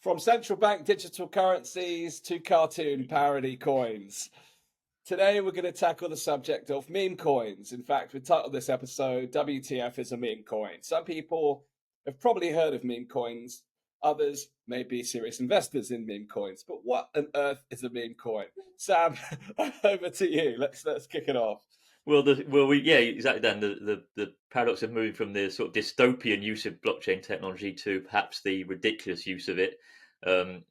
From central bank digital currencies to cartoon parody coins. Today, we're going to tackle the subject of meme coins. In fact, we titled this episode WTF is a meme coin. Some people have probably heard of meme coins, others may be serious investors in meme coins. But what on earth is a meme coin? Sam, over to you. Let's kick it off. Yeah, exactly, Dan. The paradox of moving from the sort of dystopian use of blockchain technology to perhaps the ridiculous use of it.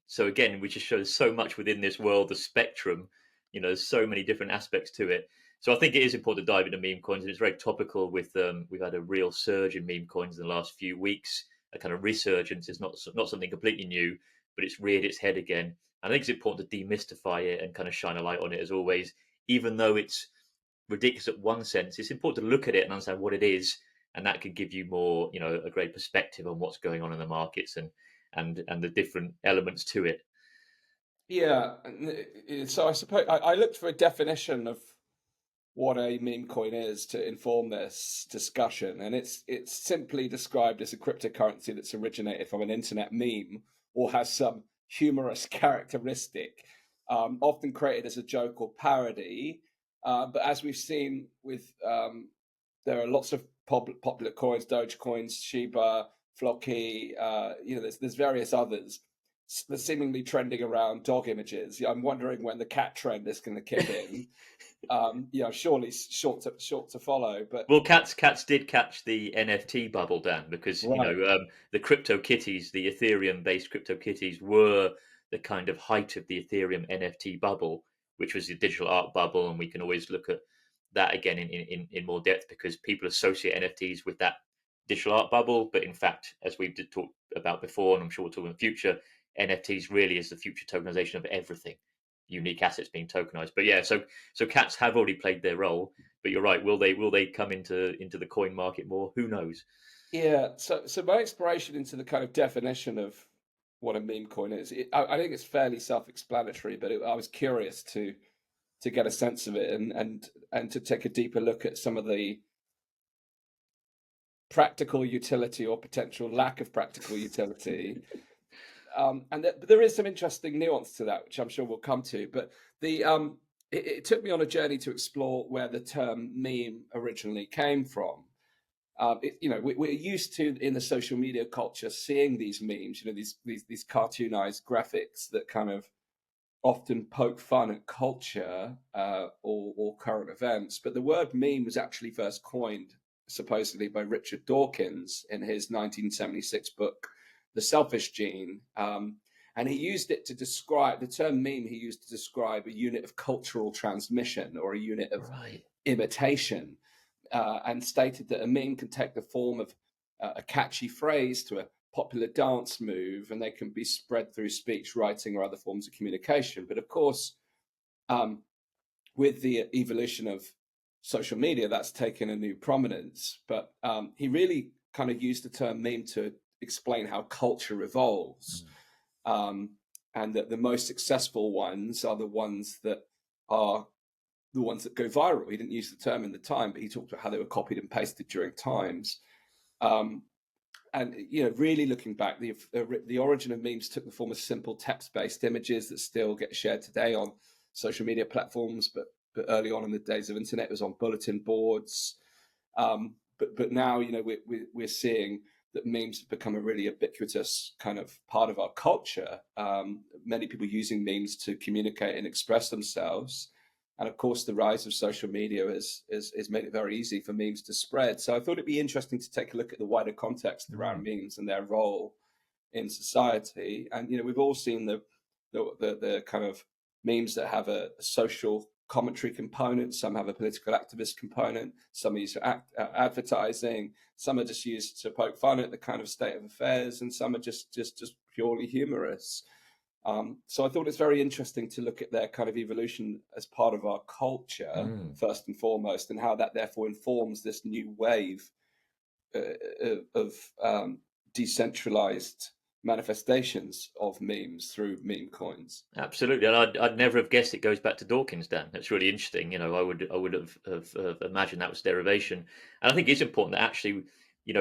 So again, we just show so much within this world, the spectrum. There's so many different aspects to it. So I think it is important to dive into meme coins, and it's very topical. We've had a real surge in meme coins in the last few weeks. A kind of resurgence. It's not something completely new, but it's reared its head again. I think it's important to demystify it and kind of shine a light on it as always, even though it's ridiculous at one sense. It's important to look at it and understand what it is, and that can give you more, a great perspective on what's going on in the markets and the different elements to it. Yeah, so I suppose I looked for a definition of what a meme coin is to inform this discussion, and it's simply described as a cryptocurrency that's originated from an internet meme or has some humorous characteristic, often created as a joke or parody. But as we've seen with, there are lots of popular coins, Doge coins, Shiba, Floki. There's various others seemingly trending around dog images. I'm wondering when the cat trend is going to kick in. Surely short to follow. But Well, cats did catch the NFT bubble, Dan, because right, the crypto kitties, the Ethereum based crypto kitties, were the kind of height of the Ethereum NFT bubble, which was the digital art bubble, and we can always look at that again in more depth because people associate NFTs with that digital art bubble, but in fact, as we've talked about before, and I'm sure we'll talk in the future, NFTs really is the future tokenization of everything, unique assets being tokenized. But yeah, so cats have already played their role. But you're right. Will they come into the coin market more? Who knows? yeah. So my exploration into the kind of definition of what a meme coin is, I think it's fairly self-explanatory. But I was curious to get a sense of it and to take a deeper look at some of the practical utility or potential lack of practical utility. There is some interesting nuance to that, which I'm sure we'll come to. But it took me on a journey to explore where the term meme originally came from. We're used to in the social media culture seeing these memes, these cartoonized graphics that kind of often poke fun at culture or current events. But the word meme was actually first coined supposedly by Richard Dawkins in his 1976 book, The Selfish Gene. And he used it to describe the term meme, he used to describe a unit of cultural transmission or a unit of Right. imitation, and stated that a meme can take the form of a catchy phrase to a popular dance move, and they can be spread through speech, writing, or other forms of communication. But of course, um, with the evolution of social media, that's taken a new prominence. But he really kind of used the term meme to explain how culture evolves, um, and that the most successful ones are the ones that are the ones that go viral. He didn't use the term in the time, but he talked about how they were copied and pasted during times. Um, and really looking back, the origin of memes took the form of simple text-based images that still get shared today on social media platforms. But early on in the days of internet, it was on bulletin boards. But now we're seeing that memes have become a really ubiquitous kind of part of our culture. Many people using memes to communicate and express themselves. And of course, the rise of social media has made it very easy for memes to spread. So I thought it'd be interesting to take a look at the wider context around memes and their role in society. And we've all seen the kind of memes that have a social commentary component. Some have a political activist component. Some are used for advertising. Some are just used to poke fun at the kind of state of affairs, and some are just purely humorous. So I thought it's very interesting to look at their kind of evolution as part of our culture, first and foremost, and how that therefore informs this new wave of decentralized manifestations of memes through meme coins. Absolutely, and I'd never have guessed it goes back to Dawkins, Dan. That's really interesting. I would have imagined that was derivation, and I think it's important that actually,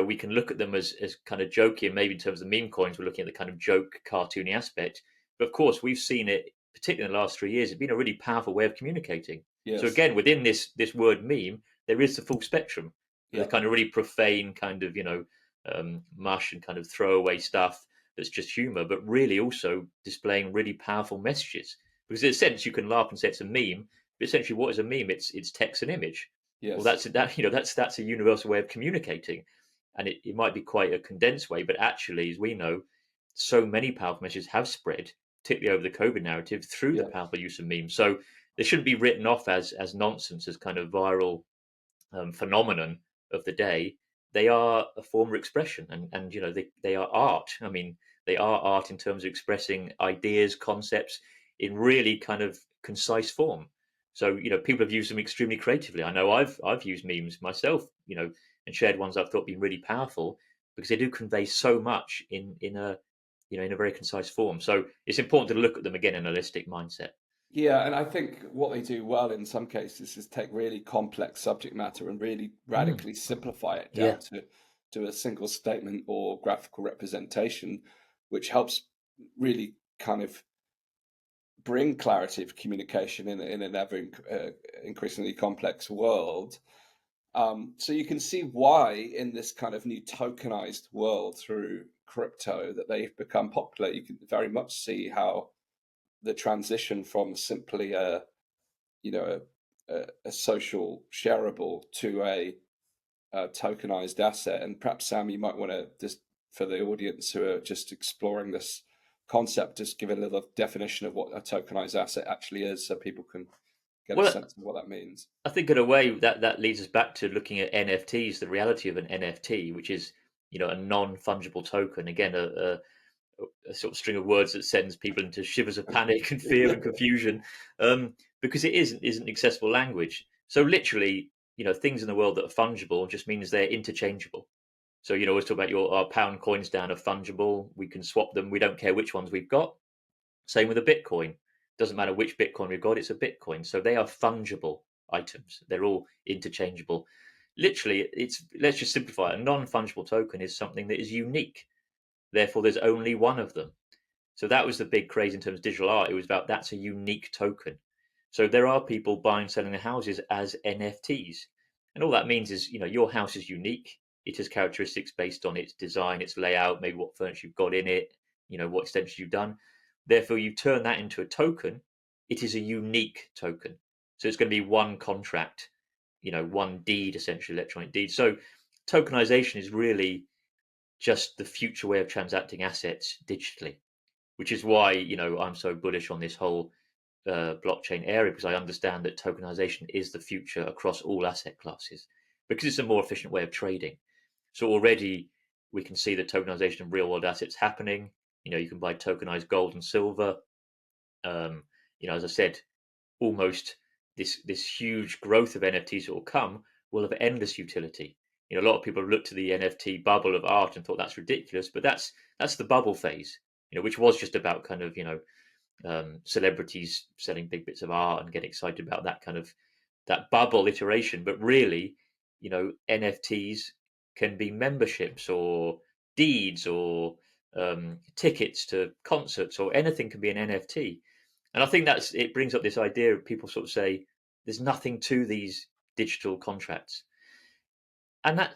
we can look at them as kind of jokey, and maybe in terms of meme coins, we're looking at the kind of joke, cartoony aspect. But of course, we've seen it, particularly in the last 3 years, it's been a really powerful way of communicating. So Yes. again, within this word meme, there is the full spectrum. The Yeah. kind of really profane kind of mush and kind of throwaway stuff that's just humor, but really also displaying really powerful messages. Because in a sense, you can laugh and say it's a meme, but essentially, what is a meme? It's text and image. Well, Yes. that's a universal way of communicating, and it might be quite a condensed way, but actually, as we know, so many powerful messages have spread, particularly over the COVID narrative, through the Yeah. powerful use of memes. So they shouldn't be written off as nonsense, as kind of viral phenomenon of the day. They are a form of expression, and they are art. I mean, they are art in terms of expressing ideas, concepts in really kind of concise form. So people have used them extremely creatively. I know I've used memes myself, and shared ones I've thought been really powerful because they do convey so much in a very concise form. So it's important to look at them again in a holistic mindset. Yeah, and I think what they do well in some cases is take really complex subject matter and really Mm, radically simplify it yeah. down to a single statement or graphical representation, which helps really kind of bring clarity of communication in an ever increasingly complex world. So you can see why in this kind of new tokenized world through crypto that they've become popular. You can very much see how the transition from simply a social shareable to a tokenized asset. And perhaps Sam, you might want to just for the audience who are just exploring this concept, just give a little definition of what a tokenized asset actually is, so people can get a Well, sense of what that means. I think in a way that leads us back to looking at NFTs, the reality of an NFT, which is a non-fungible token. Again, a sort of string of words that sends people into shivers of panic and fear and confusion, because it isn't accessible language. So literally, things in the world that are fungible just means they're interchangeable. So always talk about our pound coins down are fungible. We can swap them. We don't care which ones we've got. Same with a Bitcoin. Doesn't matter which Bitcoin we've got, it's a Bitcoin. So they are fungible items. They're all interchangeable. Literally, let's just simplify it. A non-fungible token is something that is unique. Therefore, there's only one of them. So that was the big craze in terms of digital art. It was about that's a unique token. So there are people buying, selling their houses as NFTs. And all that means is, your house is unique. It has characteristics based on its design, its layout, maybe what furniture you've got in it, what extensions you've done. Therefore, you turn that into a token. It is a unique token. So it's going to be one contract, one deed, essentially electronic deed. So tokenization is really just the future way of transacting assets digitally, which is why I'm so bullish on this whole blockchain area, because I understand that tokenization is the future across all asset classes because it's a more efficient way of trading. So already we can see the tokenization of real world assets happening. You can buy tokenized gold and silver. Um, as I said, almost this huge growth of NFTs that will come will have endless utility. A lot of people have looked to the NFT bubble of art and thought that's ridiculous, but that's the bubble phase, which was just about kind of celebrities selling big bits of art and getting excited about that kind of that bubble iteration. But really, NFTs can be memberships or deeds or tickets to concerts, or anything can be an NFT. And I think it brings up this idea of people sort of say there's nothing to these digital contracts, and that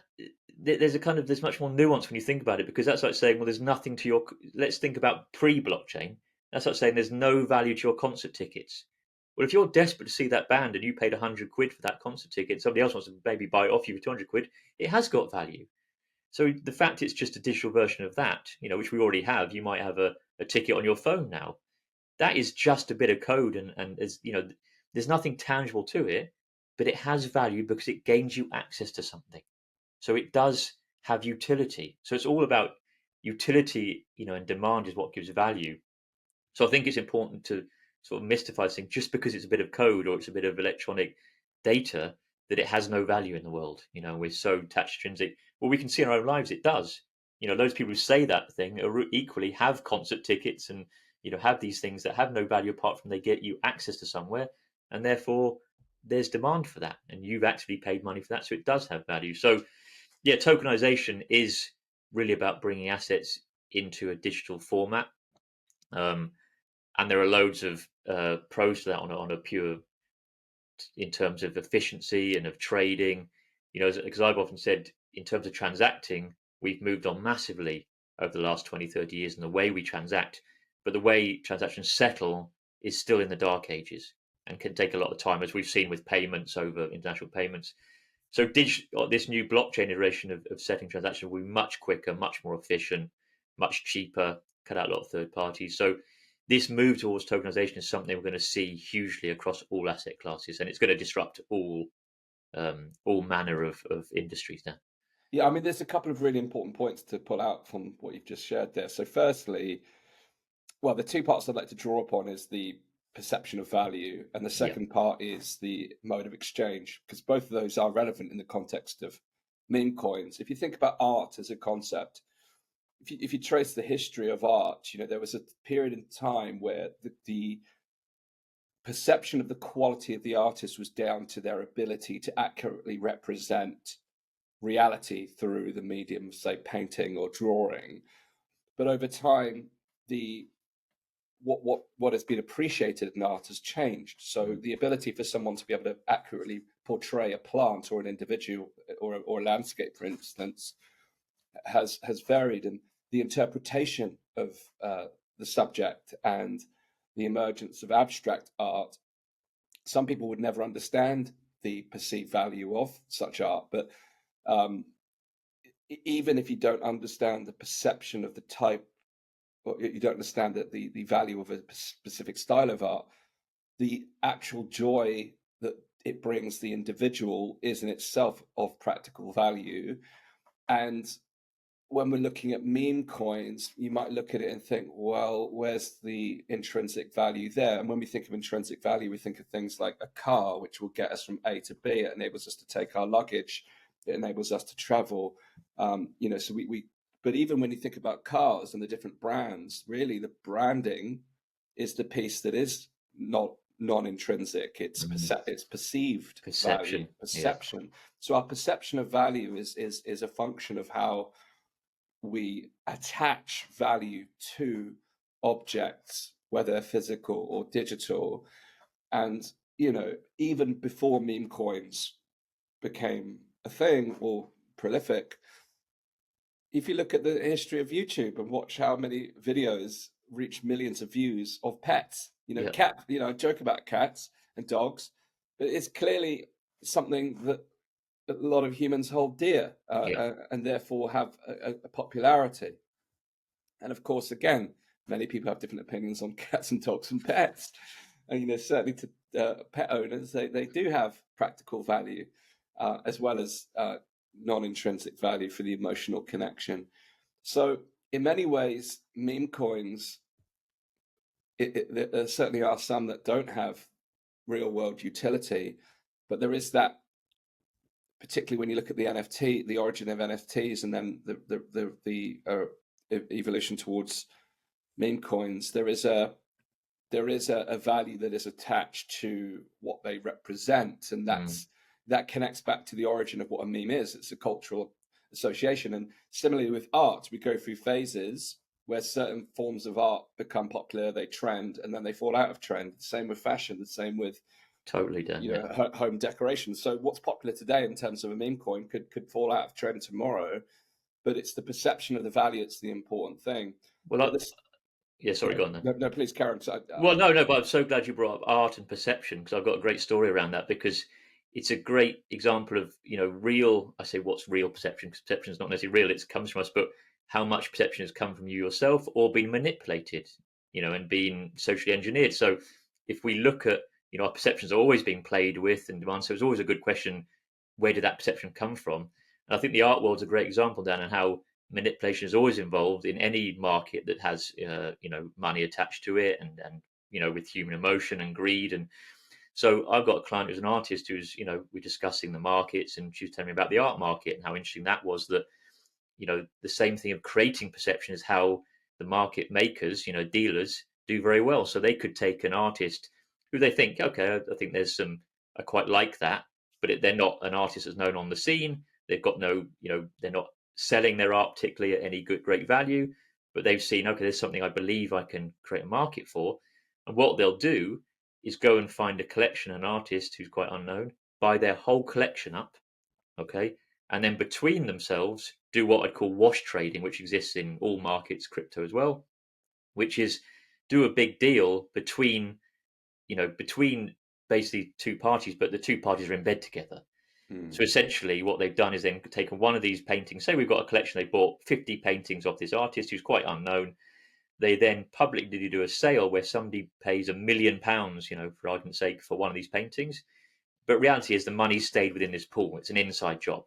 there's much more nuance when you think about it, because that's like saying, well, there's nothing to your. Let's think about pre-blockchain. That's like saying there's no value to your concert tickets. Well, if you're desperate to see that band and you paid 100 quid for that concert ticket, somebody else wants to maybe buy it off you for 200 quid, it has got value. So the fact it's just a digital version of that, which we already have, you might have a ticket on your phone now. That is just a bit of code, and there's nothing tangible to it, but it has value because it gains you access to something. So it does have utility. So it's all about utility, and demand is what gives value. So I think it's important to sort of mystify this thing. Just because it's a bit of code or it's a bit of electronic data, that it has no value in the world. We're so attached to intrinsic. Well, we can see in our own lives it does. Those people who say that thing are equally have concert tickets and have these things that have no value apart from they get you access to somewhere, and therefore there's demand for that, and you've actually paid money for that, so it does have value. So Yeah, tokenization is really about bringing assets into a digital format. Um, and there are loads of pros to that on a pure in terms of efficiency and of trading. Because I've often said, in terms of transacting, we've moved on massively over the last 20, 30 years in the way we transact. But the way transactions settle is still in the dark ages and can take a lot of time, as we've seen with payments over international payments. So this new blockchain iteration of setting transactions will be much quicker, much more efficient, much cheaper, cut out a lot of third parties. So this move towards tokenization is something we're going to see hugely across all asset classes, and it's going to disrupt all manner of industries now. Yeah, I mean, there's a couple of really important points to pull out from what you've just shared there. So, firstly, well, the two parts I'd like to draw upon is the perception of value, and the Yeah, second part is the mode of exchange, because both of those are relevant in the context of meme coins. If you think about art as a concept, if you trace the history of art, there was a period in time where the perception of the quality of the artist was down to their ability to accurately represent reality through the medium of, say, painting or drawing. But over time, the what has been appreciated in art has changed. So the ability for someone to be able to accurately portray a plant or an individual or a landscape, for instance, has varied, and the interpretation of the subject and the emergence of abstract art. Some people would never understand the perceived value of such art, but um, even if you don't understand the perception of the type, or you don't understand the value of a specific style of art, the actual joy that it brings the individual is in itself of practical value. And when we're looking at meme coins, you might look at it and think, well, where's the intrinsic value there? And when we think of intrinsic value, we think of things like a car, which will get us from A to B. It enables us to take our luggage. It enables us to travel. So but even when you think about cars and the different brands, really the branding is the piece that is not non-intrinsic. It's it's perceived value, perception. Yeah, perception. So our perception of value is a function of how we attach value to objects, whether physical or digital. And, even before meme coins became a thing or prolific, if you look at the history of YouTube and watch how many videos reach millions of views of pets, yeah, I joke about cats and dogs, but it's clearly something that a lot of humans hold dear, yeah. and therefore have a popularity. And of course, again, many people have different opinions on cats and dogs and pets. And certainly to pet owners, they do have practical value, as well as non-intrinsic value for the emotional connection. So in many ways, meme coins, there certainly are some that don't have real world utility, but there is that, particularly when you look at the NFT, the origin of NFTs, and then the evolution towards meme coins. There is a value that is attached to what they represent, and that connects back to the origin of what a meme is. It's a cultural association, and similarly with art, we go through phases where certain forms of art become popular, they trend, and then they fall out of trend. The same with fashion, the same with Totally done. Yeah. home decoration. So what's popular today in terms of a meme coin could fall out of trend tomorrow, but it's the perception of the value that's the important thing. Well, But this, yeah. Sorry, go on then. no, please, Karen. Well, no, but I'm so glad you brought up art and perception, because I've got a great story around that, because it's a great example of real. I say, what's real perception? Because perception is not necessarily real; it comes from us, but how much perception has come from you yourself or been manipulated, and been socially engineered. So if we look at our perceptions are always being played with and demanded, so it's always a good question: where did that perception come from? And I think the art world's a great example, Dan, and how manipulation is always involved in any market that has money attached to it, and with human emotion and greed. And so I've got a client who's an artist who's we're discussing the markets, and she was telling me about the art market and how interesting that was, that the same thing of creating perception is how the market makers, dealers, do very well. So they could take an artist who they think, okay, I think there's some, I quite like that, but they're not an artist that's known on the scene. They've got no, they're not selling their art particularly at any great value, but they've seen, okay, there's something I believe I can create a market for. And what they'll do is go and find a collection, an artist who's quite unknown, buy their whole collection up, okay, and then between themselves do what I'd call wash trading, which exists in all markets, crypto as well, which is do a big deal between basically two parties, but the two parties are in bed together. So essentially what they've done is then taken one of these paintings. Say we've got a collection, they bought 50 paintings off this artist who's quite unknown. They then publicly do a sale where somebody pays £1 million, for argument's sake, for one of these paintings. But reality is the money stayed within this pool. It's an inside job.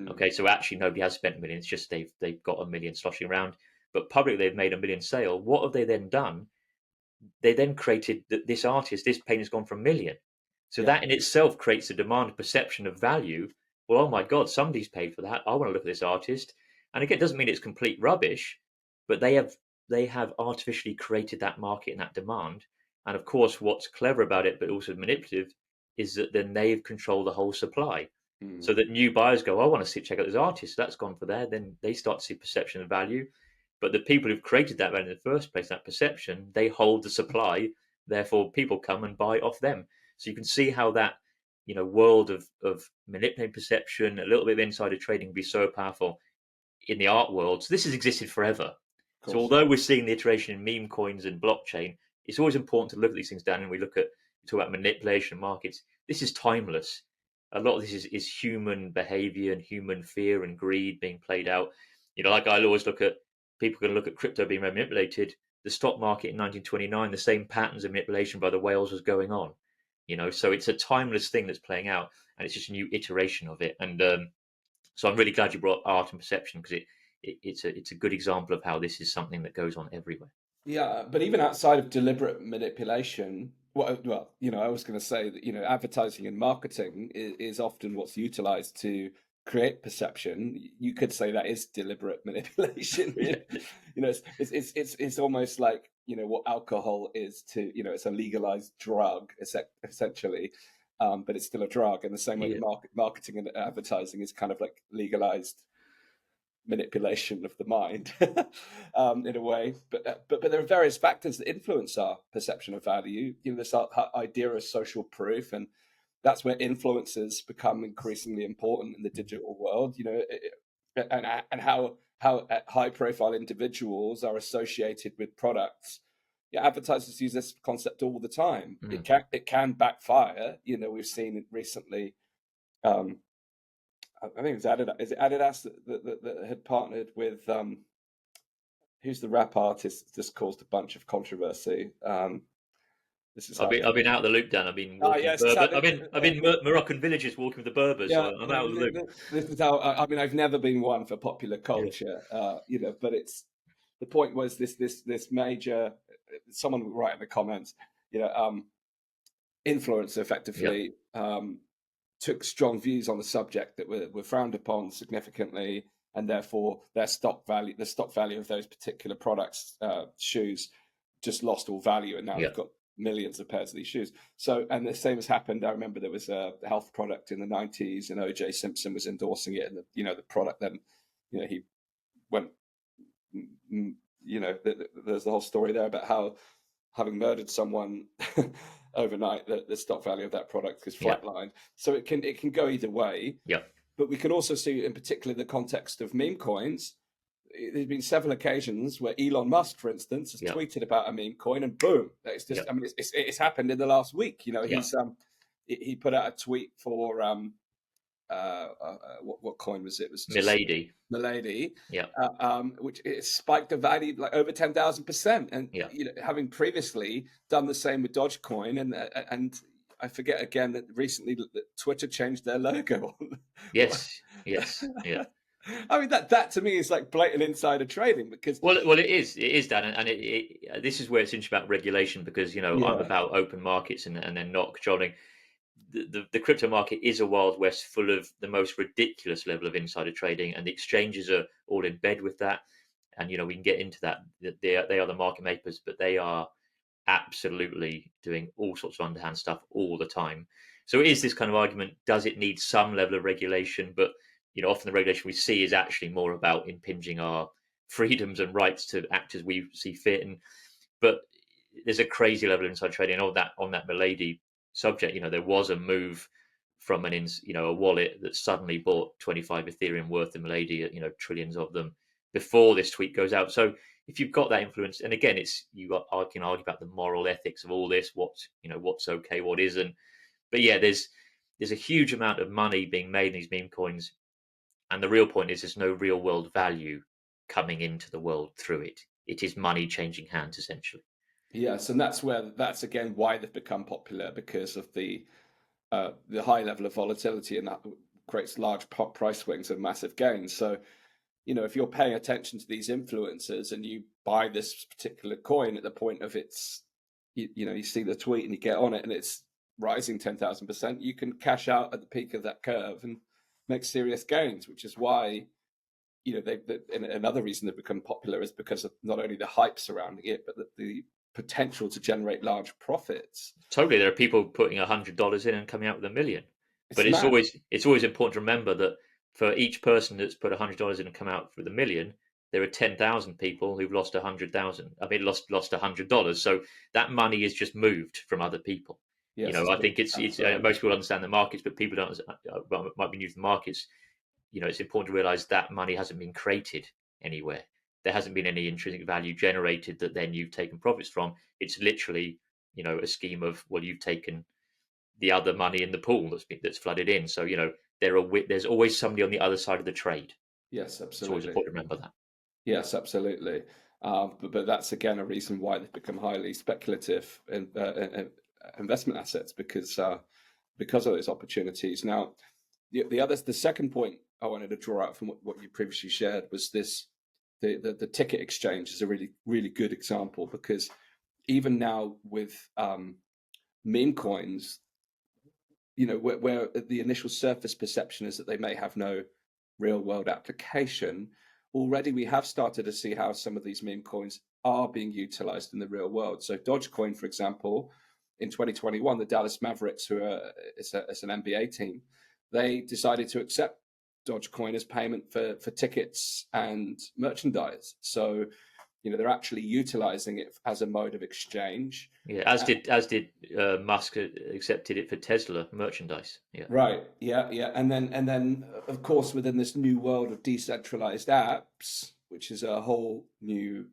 Okay, so actually nobody has spent 1 million. It's just they've got 1 million sloshing around. But publicly they've made £1 million sale. What have they then done? They then created this artist. This painting's gone for 1 million. So that in itself creates a demand, a perception of value. Well, oh my God, somebody's paid for that. I want to look at this artist. And again, it doesn't mean it's complete rubbish, but they have artificially created that market and that demand. And of course, what's clever about it, but also manipulative, is that then they've controlled the whole supply. So that new buyers go, I want to check out this artist. So that's gone for there. Then they start to see perception of value. But the people who've created that value in the first place, that perception, they hold the supply. Therefore, people come and buy off them. So you can see how that, world of manipulating perception, a little bit of insider trading can be so powerful in the art world. So this has existed forever. So although we're seeing the iteration in meme coins and blockchain, it's always important to look at these things, Dan, and we talk about manipulation of markets. This is timeless. A lot of this is human behavior and human fear and greed being played out. Like I always people can look at crypto being manipulated. The stock market in 1929, the same patterns of manipulation by the whales was going on. So it's a timeless thing that's playing out, and it's just a new iteration of it. And so I'm really glad you brought art and perception, because it's a good example of how this is something that goes on everywhere. Yeah, but even outside of deliberate manipulation, I was going to say that, advertising and marketing is often what's utilized to create perception. You could say that is deliberate manipulation. It's almost like, what alcohol is to, it's a legalized drug, essentially, but it's still a drug. And the same way marketing and advertising is kind of like legalized manipulation of the mind in a way, but there are various factors that influence our perception of value. This idea of social proof, and that's where influencers become increasingly important in the digital world. And how high profile individuals are associated with products. Advertisers use this concept all the time. It can backfire. We've seen it recently. I think it's Adidas. Is it Adidas that had partnered with who's the rap artist? This caused a bunch of controversy. This is I've been out of the loop, Dan. I've been walking. I've been Moroccan villages walking with the Berbers. Yeah, so I'm out of the loop. This is how. I've never been one for popular culture, but it's the point was this major. Someone would write in the comments, influencer effectively. Took strong views on the subject that were frowned upon significantly, and therefore the stock value of those particular products, shoes, just lost all value, and now they've got millions of pairs of these shoes. So, and the same has happened. I remember there was a health product in the 90s, and O.J. Simpson was endorsing it, and the product then, he went, there's the whole story there about how, having murdered someone overnight, the stock value of that product is flatlined. So it can go either way. But we can also see, in particular, the context of meme coins. There's been several occasions where Elon Musk, for instance, has tweeted about a meme coin, and boom, it's just. I mean, it's happened in the last week. He put out a tweet for what coin was it? It was just Milady. Which it spiked the value like over 10,000%, and having previously done the same with Dogecoin, and I forget again that recently that Twitter changed their logo. Yes. I mean that to me is like blatant insider trading, because it is Dan, and this is where it's interesting about regulation, because I'm about open markets and then not controlling. The crypto market is a wild west full of the most ridiculous level of insider trading, and the exchanges are all in bed with that. And we can get into that. They are the market makers, but they are absolutely doing all sorts of underhand stuff all the time. So it is this kind of argument: does it need some level of regulation? But often the regulation we see is actually more about impinging our freedoms and rights to act as we see fit. But there's a crazy level of inside trading. On that Milady subject, there was a move from a wallet that suddenly bought 25 Ethereum worth of Milady, trillions of them before this tweet goes out. So if you've got that influence, and again, I can argue about the moral ethics of all this, what's okay, what isn't. But yeah, there's a huge amount of money being made in these meme coins, and the real point is there's no real world value coming into the world through it. It is money changing hands, essentially. Yes, and that's again why they've become popular, because of the high level of volatility, and that creates large price swings and massive gains. So, if you're paying attention to these influencers and you buy this particular coin at the point of its, you see the tweet and you get on it and it's rising 10,000%, you can cash out at the peak of that curve and make serious gains, which is why, and another reason they've become popular is because of not only the hype surrounding it, but the potential to generate large profits. Totally, there are people putting $100 in and coming out with $1 million. But It's always important to remember that for each person that's put $100 in and come out with $1 million, there are 10,000 people who've lost 100,000. I mean, lost $100. So that money is just moved from other people. Yes, I think it's most people understand the markets, but people don't might be new to the markets. It's important to realize that money hasn't been created anywhere. There hasn't been any intrinsic value generated that then you've taken profits from. It's literally, a scheme of, well, you've taken the other money in the pool that's flooded in. So, there's always somebody on the other side of the trade. Yes, absolutely. It's always important to remember that. Yes, absolutely. But that's again a reason why they've become highly speculative investment assets, because of those opportunities. Now, the second point I wanted to draw out from what you previously shared was this: the ticket exchange is a really, really good example, because even now with meme coins, where the initial surface perception is that they may have no real world application, already we have started to see how some of these meme coins are being utilized in the real world. So Dogecoin, for example, in 2021, the Dallas Mavericks, who it's an NBA team, they decided to accept Dogecoin as payment for tickets and merchandise. So, they're actually utilizing it as a mode of exchange. Yeah, as did Musk accepted it for Tesla merchandise. Yeah. Right. Yeah. And then of course, within this new world of decentralized apps, which is a whole new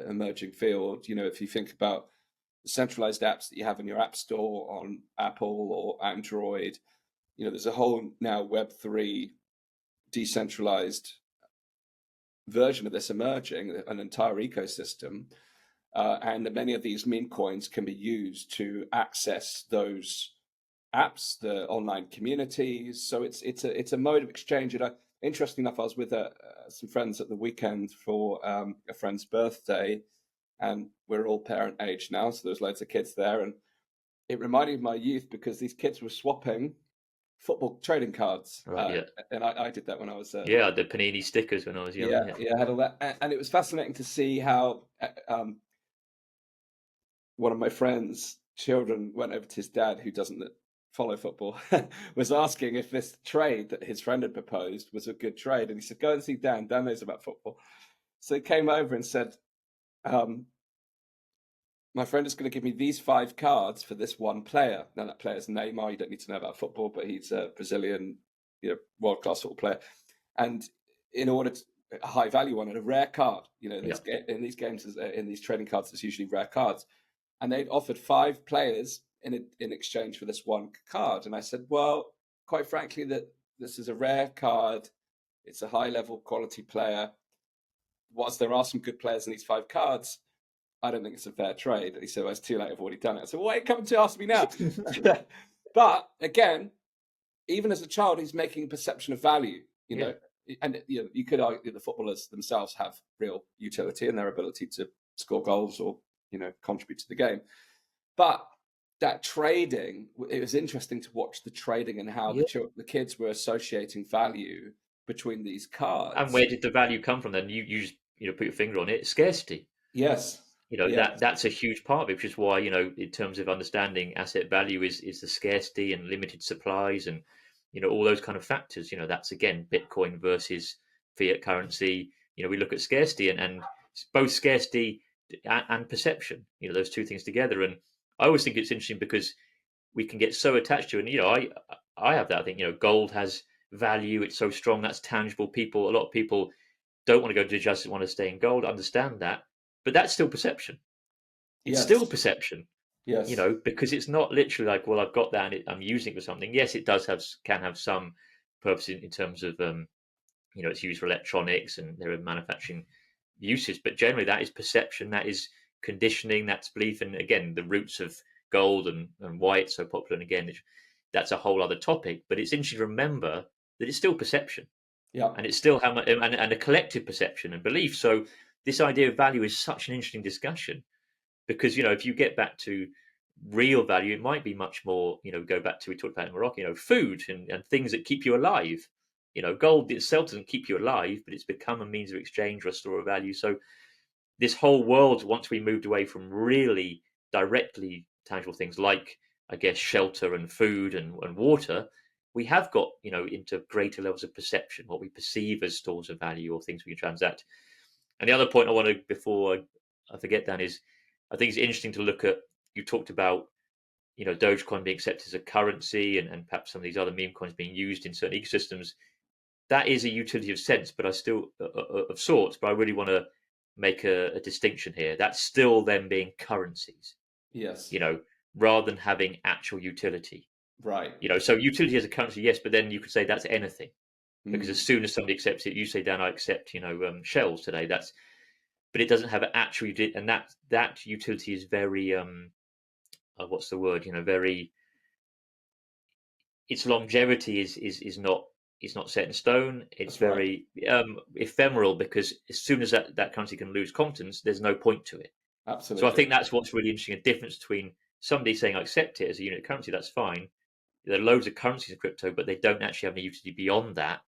emerging field, if you think about the centralized apps that you have in your app store on Apple or Android, there's a whole now Web3 decentralized version of this emerging, an entire ecosystem. And many of these meme coins can be used to access those apps, the online communities. So it's a mode of exchange. And interesting enough, I was with some friends at the weekend for a friend's birthday, and we're all parent age now, so there's loads of kids there, and it reminded me of my youth, because these kids were swapping football trading cards. Right. Yeah. And I did that when I was the Panini stickers when I was young. I had all that, and it was fascinating to see how one of my friend's children went over to his dad, who doesn't follow football, was asking if this trade that his friend had proposed was a good trade, and he said, "Go and see Dan. Dan knows about football." So he came over and said, "My friend is going to give me these 5 cards for this one player." Now, that player's Neymar. You don't need to know about football, but he's a Brazilian, world-class football player. And in order to a high value one and a rare card, in these games, in these trading cards, there's usually rare cards. And they'd offered 5 players in exchange for this one card. And I said, well, quite frankly, that this is a rare card. It's a high-level quality player. Whilst there are some good players in these 5 cards, I don't think it's a fair trade. And he said, well, it's too late. I've already done it. I said, well, why are you coming to ask me now? But again, even as a child, he's making a perception of value, and you could argue that the footballers themselves have real utility in their ability to score goals or, contribute to the game. But that trading, it was interesting to watch the trading and how the kids were associating value between these cards. And where did the value come from then? You just, put your finger on it. Scarcity. Yes. That's a huge part of it, which is why, in terms of understanding asset value is the scarcity and limited supplies. And all those kind of factors. That's again Bitcoin versus fiat currency. We look at scarcity and both scarcity and perception. Those two things together. And I always think it's interesting because we can get so attached to it. And I have that. I think gold has value. It's so strong. That's tangible. A lot of people don't want to go to just want to stay in gold. Understand that, but that's still perception. It's still perception. Yes. Because it's not literally like, well, I've got that and I'm using it for something. Yes, it can have some purpose in terms of it's used for electronics and there are manufacturing uses, but generally that is perception, that is conditioning, that's belief. And again, the roots of gold and why it's so popular, and again, that's a whole other topic. But it's interesting to remember that it's still perception. Yeah. And it's still how much, and a collective perception and belief. So this idea of value is such an interesting discussion because, if you get back to real value, it might be much more, go back to, we talked about in Morocco, food and things that keep you alive. Gold itself doesn't keep you alive, but it's become a means of exchange or a store of value. So this whole world, once we moved away from really directly tangible things like, I guess, shelter and food and water, we have got, into greater levels of perception, what we perceive as stores of value or things we can transact. And the other point I want to, before I forget, Dan, is I think it's interesting to look at, you talked about, Dogecoin being accepted as a currency and perhaps some of these other meme coins being used in certain ecosystems. That is a utility of sense, but I still, of sorts, but I really want to make a distinction here. That's still them being currencies. Yes. Rather than having actual utility. Right. So utility as a currency, yes, but then you could say that's anything. Because as soon as somebody accepts it, you say, Dan, I accept, shells today. But it doesn't have an actual utility, and that utility is very, what's the word? Very. Its longevity is not set in stone. It's very ephemeral because as soon as that currency can lose confidence, there's no point to it. Absolutely. So I think that's what's really interesting. A difference between somebody saying I accept it as a unit of currency, that's fine. There are loads of currencies in crypto, but they don't actually have any utility beyond that.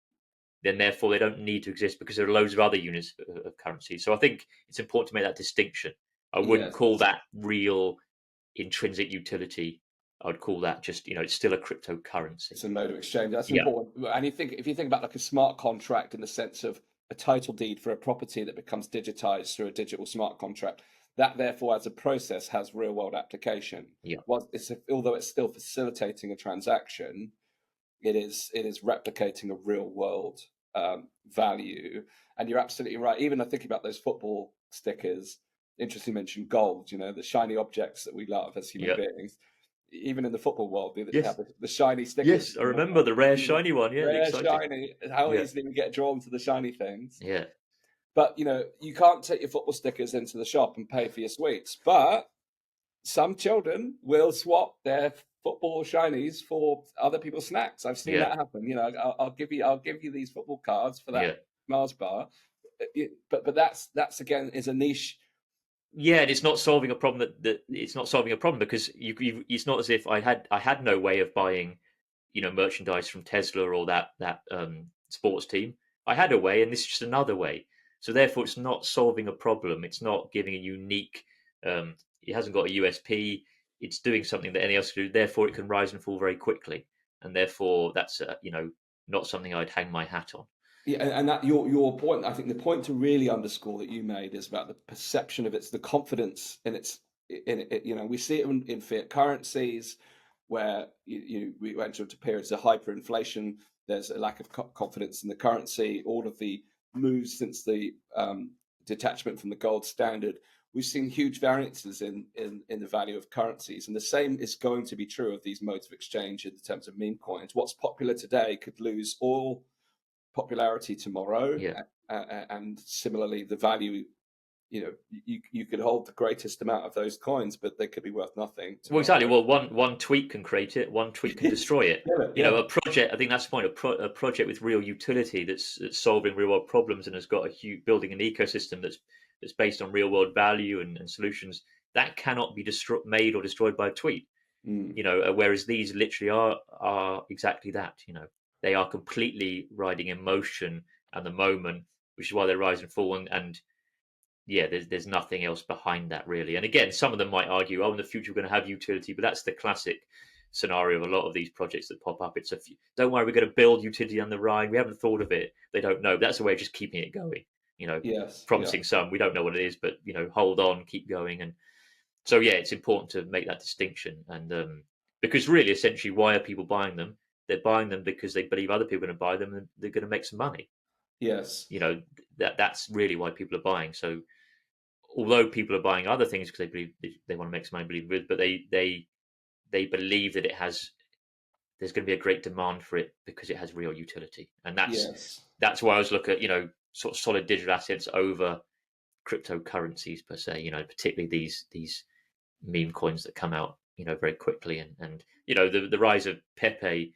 Then therefore they don't need to exist because there are loads of other units of currency. So I think it's important to make that distinction. I wouldn't call that real intrinsic utility. I would call that just, it's still a cryptocurrency. It's a mode of exchange. That's important. And if you think about like a smart contract in the sense of a title deed for a property that becomes digitized through a digital smart contract, that therefore as a process has real world application. Yeah. Although it's still facilitating a transaction, it is replicating a real world value. And you're absolutely right. Even I think about those football stickers. Interesting, mention gold. The shiny objects that we love as human beings. Even in the football world, they have the shiny stickers. Yes, I remember the rare shiny one. Yeah, rare shiny. How easily we get drawn to the shiny things. Yeah. But you can't take your football stickers into the shop and pay for your sweets. But some children will swap their football shinies for other people's snacks. I've seen that happen. I'll give you these football cards for that Mars bar. But that's again is a niche. Yeah, and it's not solving a problem that it's not solving a problem because it's not as if I had no way of buying, merchandise from Tesla or that sports team. I had a way, and this is just another way. So therefore, it's not solving a problem. It's not giving a unique. It hasn't got a USP. It's doing something that any else can do. Therefore, it can rise and fall very quickly, and therefore that's not something I'd hang my hat on. Yeah, and that your point. I think the point to really underscore that you made is about the perception of the confidence in its. We see it in fiat currencies, where we enter into periods of hyperinflation. There's a lack of confidence in the currency. All of the moves since the detachment from the gold standard, we've seen huge variances in the value of currencies, and the same is going to be true of these modes of exchange in terms of meme coins. What's popular today could lose all popularity tomorrow, and similarly the value, you could hold the greatest amount of those coins, but they could be worth nothing tomorrow. Well, exactly. Well, one tweet can create it, one tweet can destroy it. A project, I think that's the point, a project with real utility that's solving real world problems and has got building an ecosystem that's based on real world value and solutions, that cannot be made or destroyed by a tweet. Whereas these literally are exactly that. They are completely riding emotion and the moment, which is why they rise and fall. And there's nothing else behind that really. And again, some of them might argue, in the future we're going to have utility, but that's the classic scenario of a lot of these projects that pop up. It's don't worry, we're going to build utility on the Rhine. We haven't thought of it. They don't know. That's a way of just keeping it going. Yes. Yeah. Promising some. We don't know what it is, but hold on, keep going. And so yeah, it's important to make that distinction. And because really, essentially, why are people buying them? They're buying them because they believe other people are going to buy them and they're going to make some money. Yes. That's really why people are buying. So although people are buying other things because they believe they want to make some money, but they believe that there's going to be a great demand for it because it has real utility. And that's why I always look at sort of solid digital assets over cryptocurrencies per se. Particularly these meme coins that come out very quickly, and the rise of Pepe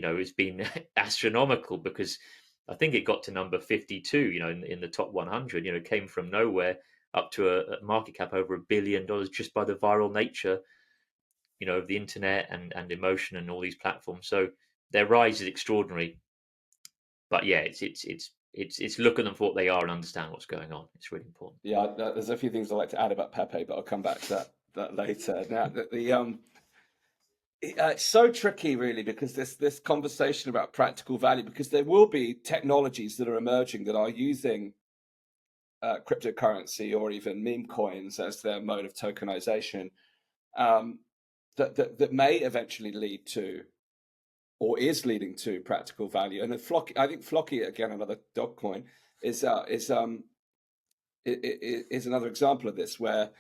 has been astronomical, because I think it got to number 52 in the top 100. Came from nowhere up to a market cap over $1 billion just by the viral nature of the internet and emotion and all these platforms. So their rise is extraordinary. But yeah, it's look at them for what they are and understand what's going on. It's really important. Yeah, there's a few things I'd like to add about Pepe, but I'll come back to that later. Now, it's so tricky, really, because this conversation about practical value, because there will be technologies that are emerging that are using cryptocurrency or even meme coins as their mode of tokenization, that may eventually lead to, or is leading to, practical value. And I think Flocky, again, another dog coin, is another example of this, where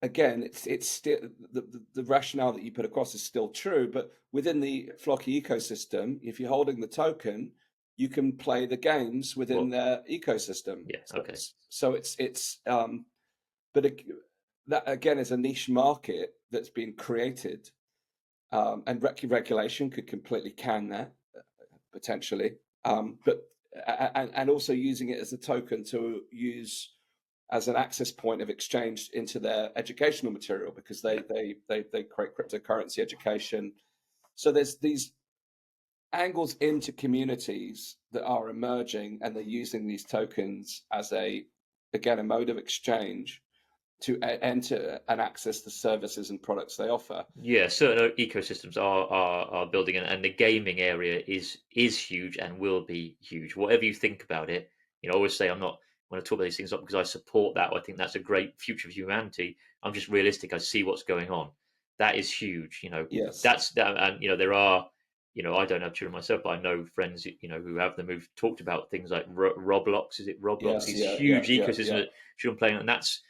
again it's still the rationale that you put across is still true, but within the Flocky ecosystem, if you're holding the token, you can play the games within their ecosystem. Yeah. Okay. So but that again is a niche market that's been created, and regulation could completely can that potentially, but and also using it as a token to use as an access point of exchange into their educational material, because they create cryptocurrency education. So there's these angles into communities that are emerging, and they're using these tokens as a mode of exchange to enter and access the services and products they offer. Yeah, certain ecosystems are building, and the gaming area is huge and will be huge. Whatever you think about it, I always say I'm not when I talk about these things, not because I support that or I think that's a great future for humanity. I'm just realistic. I see what's going on. That is huge. Yes. That's that, and there are. I don't have children myself, but I know friends, who have them, who've talked about things like Roblox. Is it Roblox? Yes, These yeah, huge yeah, ecosystems yeah. that children playing, and that's,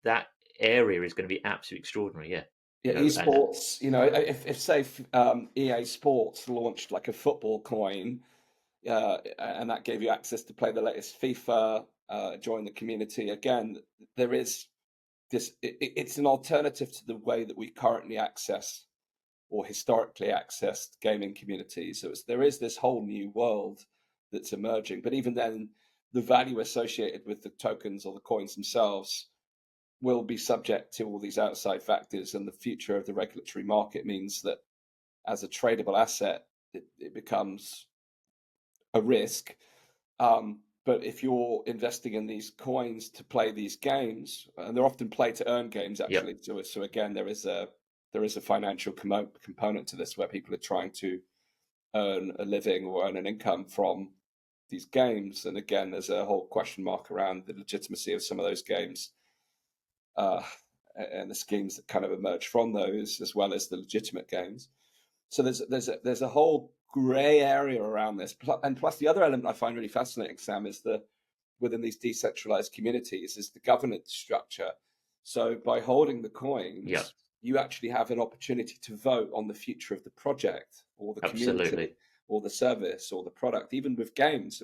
that area is going to be absolutely extraordinary. Yeah. Yeah, esports. If say EA Sports launched like a football coin, and that gave you access to play the latest FIFA, join the community. Again, there is this. It's an alternative to the way that we currently access or historically accessed gaming communities. So there is this whole new world that's emerging. But even then, the value associated with the tokens or the coins themselves will be subject to all these outside factors, and the future of the regulatory market means that as a tradable asset, it becomes a risk. But if you're investing in these coins to play these games, and they're often play to earn games, actually. Yep. So again, there is a financial component to this, where people are trying to earn a living or earn an income from these games. And again, there's a whole question mark around the legitimacy of some of those games, and the schemes that kind of emerge from those, as well as the legitimate games. So there's a whole grey area around this. And plus, the other element I find really fascinating, Sam, is within these decentralized communities is the governance structure. So by holding the coins, yep, you actually have an opportunity to vote on the future of the project or the community or the service or the product. Even with games,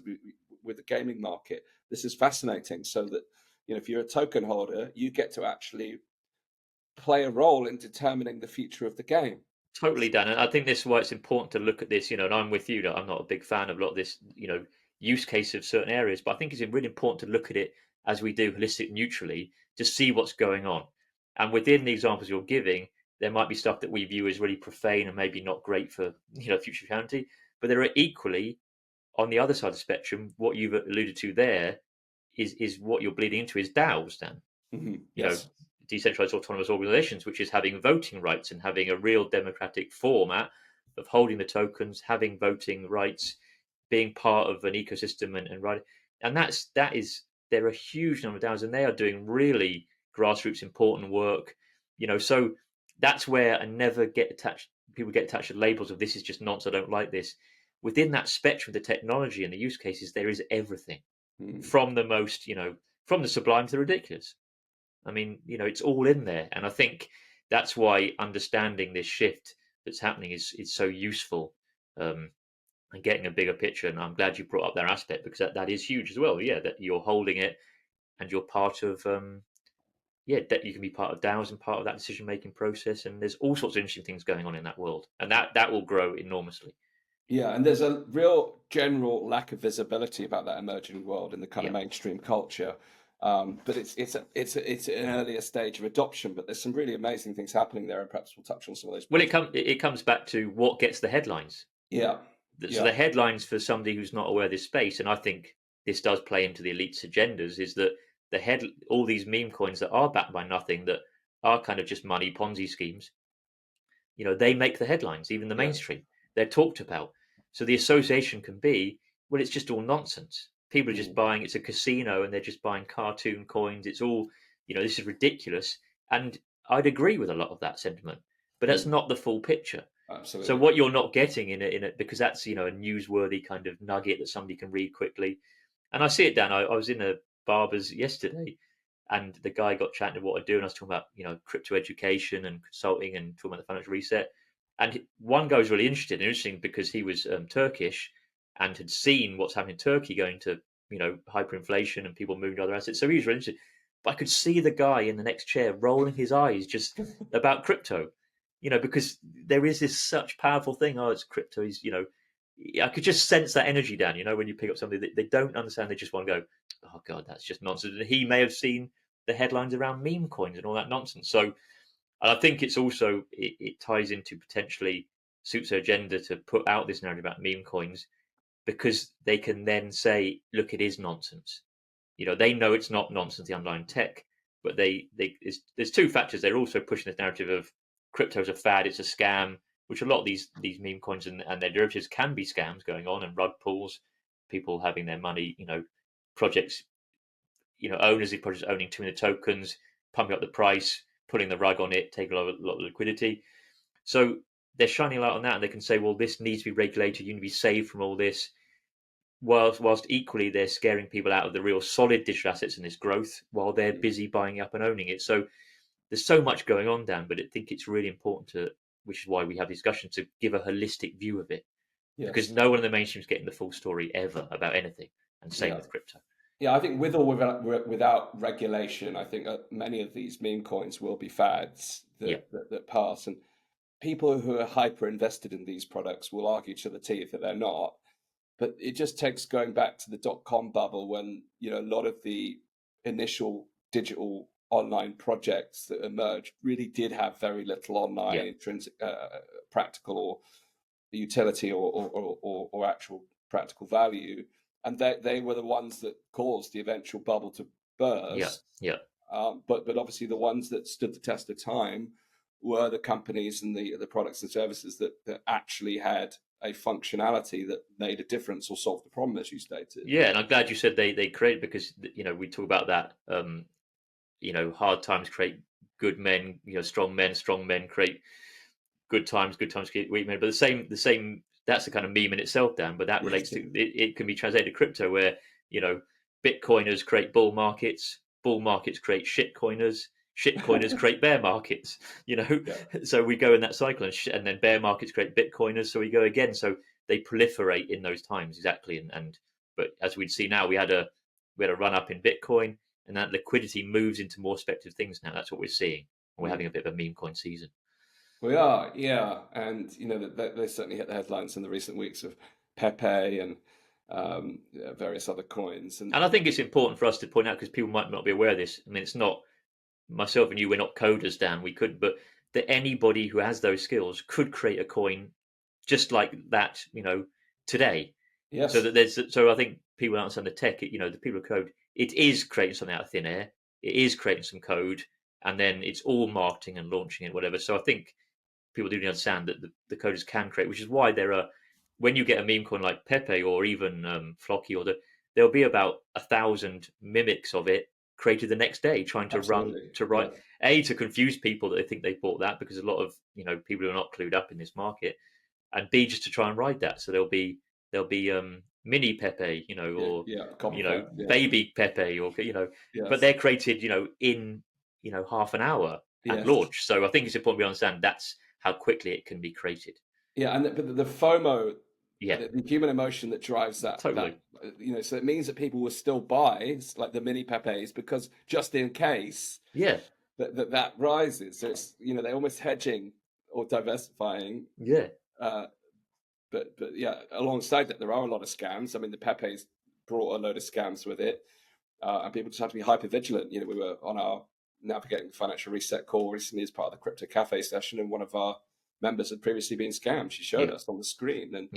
with the gaming market, this is fascinating. So that if you're a token holder, you get to actually play a role in determining the future of the game. Totally, Dan. And I think this is why it's important to look at this, and I'm with you. I'm not a big fan of a lot of this, use case of certain areas, but I think it's really important to look at it as we do, holistic, neutrally, to see what's going on. And within the examples you're giving, there might be stuff that we view as really profane and maybe not great for, future humanity. But there are equally, on the other side of the spectrum, what you've alluded to there is what you're bleeding into is DAOs, Dan. Mm-hmm. Yes. decentralized autonomous organizations, which is having voting rights and having a real democratic format of holding the tokens, having voting rights, being part of an ecosystem and right. And that is there are a huge number of DAOs, and they are doing really grassroots important work. So that's where I never get attached. People get attached to labels of this is just nonsense. I don't like this. Within that spectrum, the technology and the use cases, there is everything from the most, from the sublime to the ridiculous. I mean, it's all in there, and I think that's why understanding this shift that's happening is so useful, and getting a bigger picture. And I'm glad you brought up that aspect because that is huge as well. Yeah, that you're holding it, and you're part of, that you can be part of DAOs and part of that decision making process. And there's all sorts of interesting things going on in that world, and that will grow enormously. Yeah, and there's a real general lack of visibility about that emerging world in the kind of Yeah. mainstream culture. But it's an earlier stage of adoption, but there's some really amazing things happening there, and perhaps we'll touch on some of those. Well, it comes back to what gets the headlines. Yeah. So the headlines for somebody who's not aware of this space, and I think this does play into the elite's agendas, is that all these meme coins that are backed by nothing, that are kind of just money Ponzi schemes, they make the headlines, even the mainstream. They're talked about. So the association can be, well, it's just all nonsense. People are just buying, it's a casino and they're just buying cartoon coins. It's all, this is ridiculous. And I'd agree with a lot of that sentiment, but that's not the full picture. Absolutely. So what you're not getting in it, because that's, a newsworthy kind of nugget that somebody can read quickly. And I see it, Dan. I was in a barber's yesterday, and the guy got chatting to what I do, and I was talking about, crypto education and consulting and talking about the financial reset. And one guy was really interesting because he was Turkish and had seen what's happening in Turkey going to, hyperinflation and people moving to other assets. So he was really interested. But I could see the guy in the next chair rolling his eyes just about crypto, because there is this such powerful thing. Oh, it's crypto. I could just sense that energy, Dan, when you pick up something that they don't understand. They just want to go, oh, God, that's just nonsense. And he may have seen the headlines around meme coins and all that nonsense. So I think it's also, it ties into potentially suits their agenda to put out this narrative about meme coins because they can then say, look, it is nonsense. They know it's not nonsense, the underlying tech, but there's two factors. They're also pushing this narrative of crypto is a fad, it's a scam, which a lot of these meme coins and their derivatives can be scams going on, and rug pulls, people having their money, projects, owners of projects owning too many tokens, pumping up the price, pulling the rug on it, taking a lot of liquidity. So they're shining a light on that, and they can say, well, this needs to be regulated, you need to be saved from all this. Whilst equally they're scaring people out of the real solid digital assets and this growth while they're busy buying up and owning it. So there's so much going on, Dan, but I think it's really important which is why we have discussions, to give a holistic view of it. Yes. Because no one in the mainstream is getting the full story ever about anything, and same with crypto. Yeah, I think with or without regulation, I think many of these meme coins will be fads that pass. And people who are hyper invested in these products will argue to the teeth that they're not. But it just takes going back to the dot-com bubble when, a lot of the initial digital online projects that emerged really did have very little online intrinsic practical or utility or actual practical value. And they were the ones that caused the eventual bubble to burst. But obviously the ones that stood the test of time were the companies and the products and services that actually had a functionality that made a difference or solved the problem, as you stated. Yeah, and I'm glad you said they create, because we talk about that. Hard times create good men. Strong men create good times. Good times create weak men. But the same. That's the kind of meme in itself, Dan. But that relates to it can be translated to crypto, where Bitcoiners create bull markets create shitcoiners. Shitcoiners create bear markets, So we go in that cycle, and then bear markets create Bitcoiners, so we go again. So they proliferate in those times, exactly. But as we'd see now, we had a run up in Bitcoin, and that liquidity moves into more speculative things now. That's what we're seeing. We're having a bit of a meme coin season. We are, yeah, and they certainly hit the headlines in the recent weeks of Pepe and various other coins. And I think it's important for us to point out, because people might not be aware of this. I mean, it's not myself and you, we're not coders, Dan. We could, but that anybody who has those skills could create a coin just like that, today. Yes. So I think people don't understand the tech. The people who code, it is creating something out of thin air. It is creating some code. and then it's all marketing and launching it, whatever. So I think people do need to understand that the coders can create, which is why there are, when you get a meme coin like Pepe or even Flocky, there'll be about 1,000 mimics of it created the next day, trying to Absolutely. write to confuse people that they think they bought that, because a lot of people who are not clued up in this market, and B, just to try and ride that. So there'll be mini Pepe, or baby Pepe, or but they're created in half an hour at launch. So I think it's important we understand that's how quickly it can be created. Yeah, and the FOMO, Yeah, the human emotion that drives that, totally. So it means that people will still buy like the mini Pepes, because just in case, that rises. So it's they're almost hedging or diversifying. Yeah. But yeah, alongside that, there are a lot of scams. I mean, the Pepe's brought a load of scams with it, and people just have to be hyper vigilant. We were on our Navigating the Financial Reset call recently as part of the Crypto Cafe session, and one of our members had previously been scammed. She showed us on the screen, and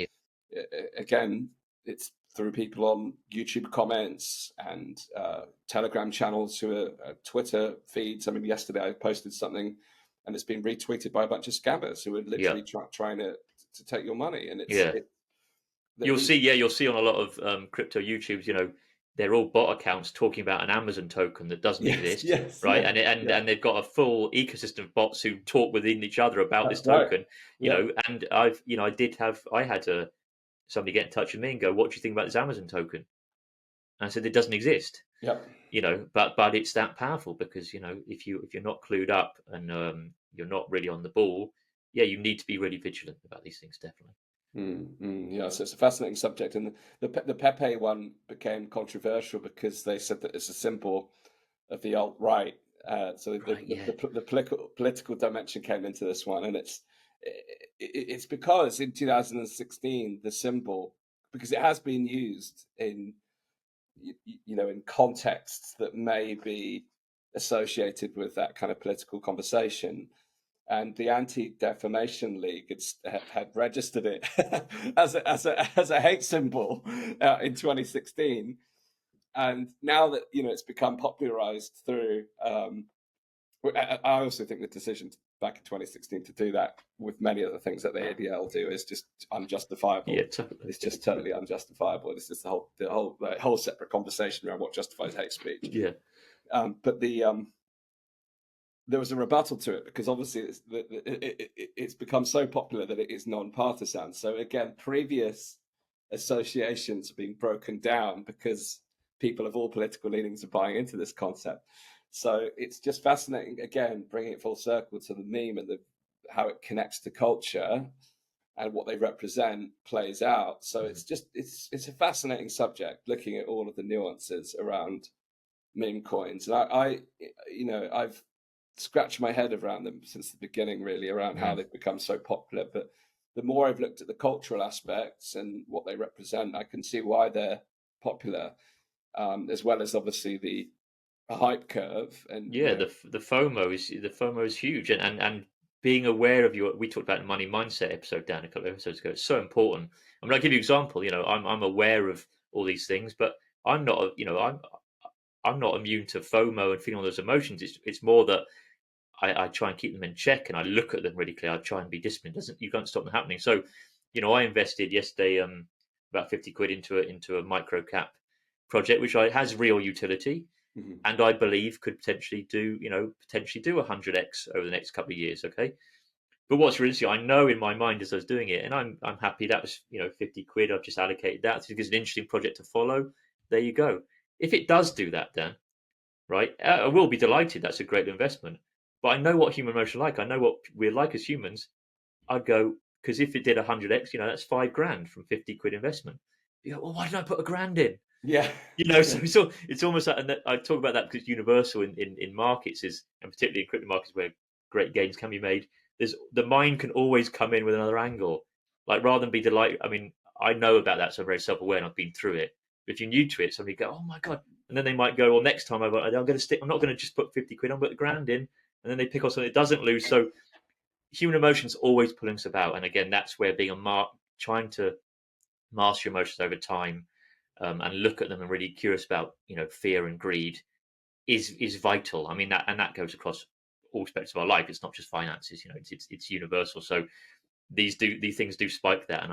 again, it's through people on YouTube comments and Telegram channels, who are Twitter feeds. I mean, yesterday I posted something, and it's been retweeted by a bunch of scammers who are literally trying to take your money. And you'll see on a lot of crypto YouTubes, they're all bot accounts talking about an Amazon token that doesn't exist, right? And they've got a full ecosystem of bots who talk within each other about this token, and I had somebody get in touch with me and go, "What do you think about this Amazon token?" And I said, "It doesn't exist." But it's that powerful, because if you're not clued up and you're not really on the ball, you need to be really vigilant about these things, definitely. So it's a fascinating subject, and the Pepe one became controversial because they said that it's a symbol of the alt-right. So the political dimension came into this one, and it's because in 2016 the symbol, because it has been used in in contexts that may be associated with that kind of political conversation. And the Anti-Defamation League had registered it as a hate symbol in 2016, and now that it's become popularized through. I also think the decision back in 2016 to do that with many other things that the ADL do is just unjustifiable. Yeah, totally. It's just totally unjustifiable. It's just the whole separate conversation around what justifies hate speech. Yeah. But there was a rebuttal to it, because obviously it's become so popular that it is non-partisan. So again, previous associations are being broken down because people of all political leanings are buying into this concept. So it's just fascinating, again, bringing it full circle to the meme and how it connects to culture and what they represent plays out. So it's a fascinating subject, looking at all of the nuances around meme coins. And I've scratched my head around them since the beginning, really, around how they've become so popular. But the more I've looked at the cultural aspects and what they represent, I can see why they're popular, as well as obviously the hype curve. And the FOMO is huge, and being aware of we talked about the money mindset episode, Dan, a couple of episodes ago. It's so important. I mean, I'll give you an example. I'm aware of all these things, but I'm not I'm not immune to FOMO and feeling all those emotions. It's more that I try and keep them in check, and I look at them really clearly. I try and be disciplined. You can't stop them happening. So, I invested yesterday about 50 quid into a micro cap project, which has real utility, and I believe could potentially do 100x over the next couple of years. Okay, but what's really interesting, I know in my mind as I was doing it, and I'm happy that was 50 quid. I've just allocated that because it's an interesting project to follow. There you go. If it does do that, Dan, right, I will be delighted. That's a great investment. But I know what human emotion like. I know what we're like as humans. I'd go, because if it did 100x, that's $5,000 from 50 quid investment. You go, well, why didn't I put $1,000 in? Yeah. So it's almost like, and I talk about that because it's universal in markets, and particularly in crypto markets where great gains can be made. The mind can always come in with another angle. Like, rather than be delighted, I mean, I know about that, so I'm very self-aware and I've been through it. But if you're new to it, somebody go, oh my God. And then they might go, well, next time I'm going to stick, I'm not going to just put 50 quid, I'm going to put $1,000 in. And then they pick off something that doesn't lose. So human emotions always pulling us about. And again, that's where being trying to master your emotions over time, and look at them and really curious about, fear and greed is vital. I mean, that goes across all aspects of our life. It's not just finances, it's universal. So these things do spike that,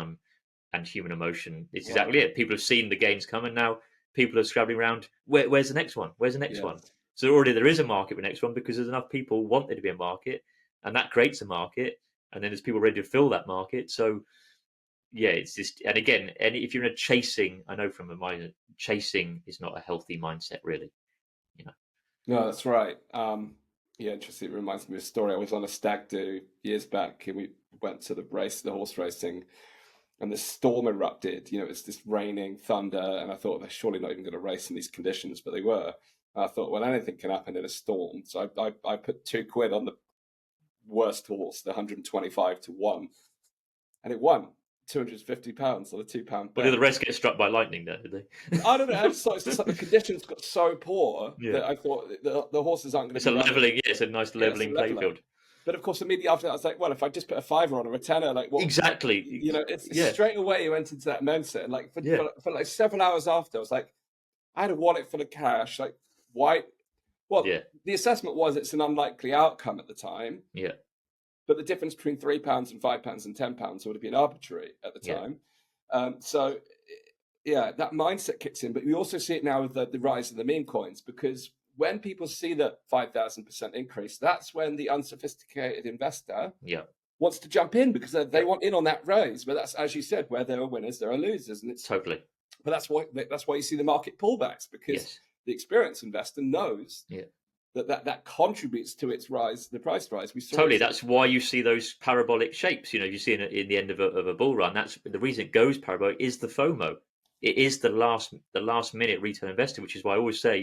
and human emotion. It's exactly it. People have seen the gains come, and now people are scrabbling around. Where's the next one? Where's the next one? So already there is a market for the next one because there's enough people want there to be a market, and that creates a market, and then there's people ready to fill that market. So yeah, it's just, and again, if you're in a chasing, I know from a mind, chasing is not a healthy mindset, really. No, that's right. Yeah, interesting. It reminds me of a story. I was on a stag do years back, and we went to the horse racing, and the storm erupted. It's this raining, thunder, and I thought they're surely not even going to race in these conditions, but they were. I thought, well, anything can happen in a storm. So I put £2 on the worst horse, the 125 to 1, and it won £250 on a £2 But did bet. the rest get struck by lightning there, did they? I don't know. I just thought it's just like the conditions got so poor Yeah. that I thought the horses aren't going It's to a be running. leveling, yeah, it's a nice leveling playfield. But of course, immediately after that, I was like, well, if I just put a £5 on or a £10, like what? Exactly. It's straight away you went into that mindset, and like Yeah. for like several hours after, I was like, I had a wallet full of cash. Like, why? Well, Yeah. the assessment was it's an unlikely outcome at the time. Yeah. But the difference between £3 and £5 and £10 would have been arbitrary at the time. So, yeah, that mindset kicks in. But we also see it now with the rise of the meme coins, because when people see the 5,000% increase, that's when the unsophisticated investor wants to jump in, because they want in on that rise. But that's, as you said, where there are winners, there are losers, and it's totally. But that's why you see the market pullbacks, because the experienced investor knows that contributes to its rise, the price rise. We saw totally. That's why you see those parabolic shapes. You see in the end of a bull run. That's the reason it goes parabolic, is the FOMO. It is the last minute retail investor, which is why I always say,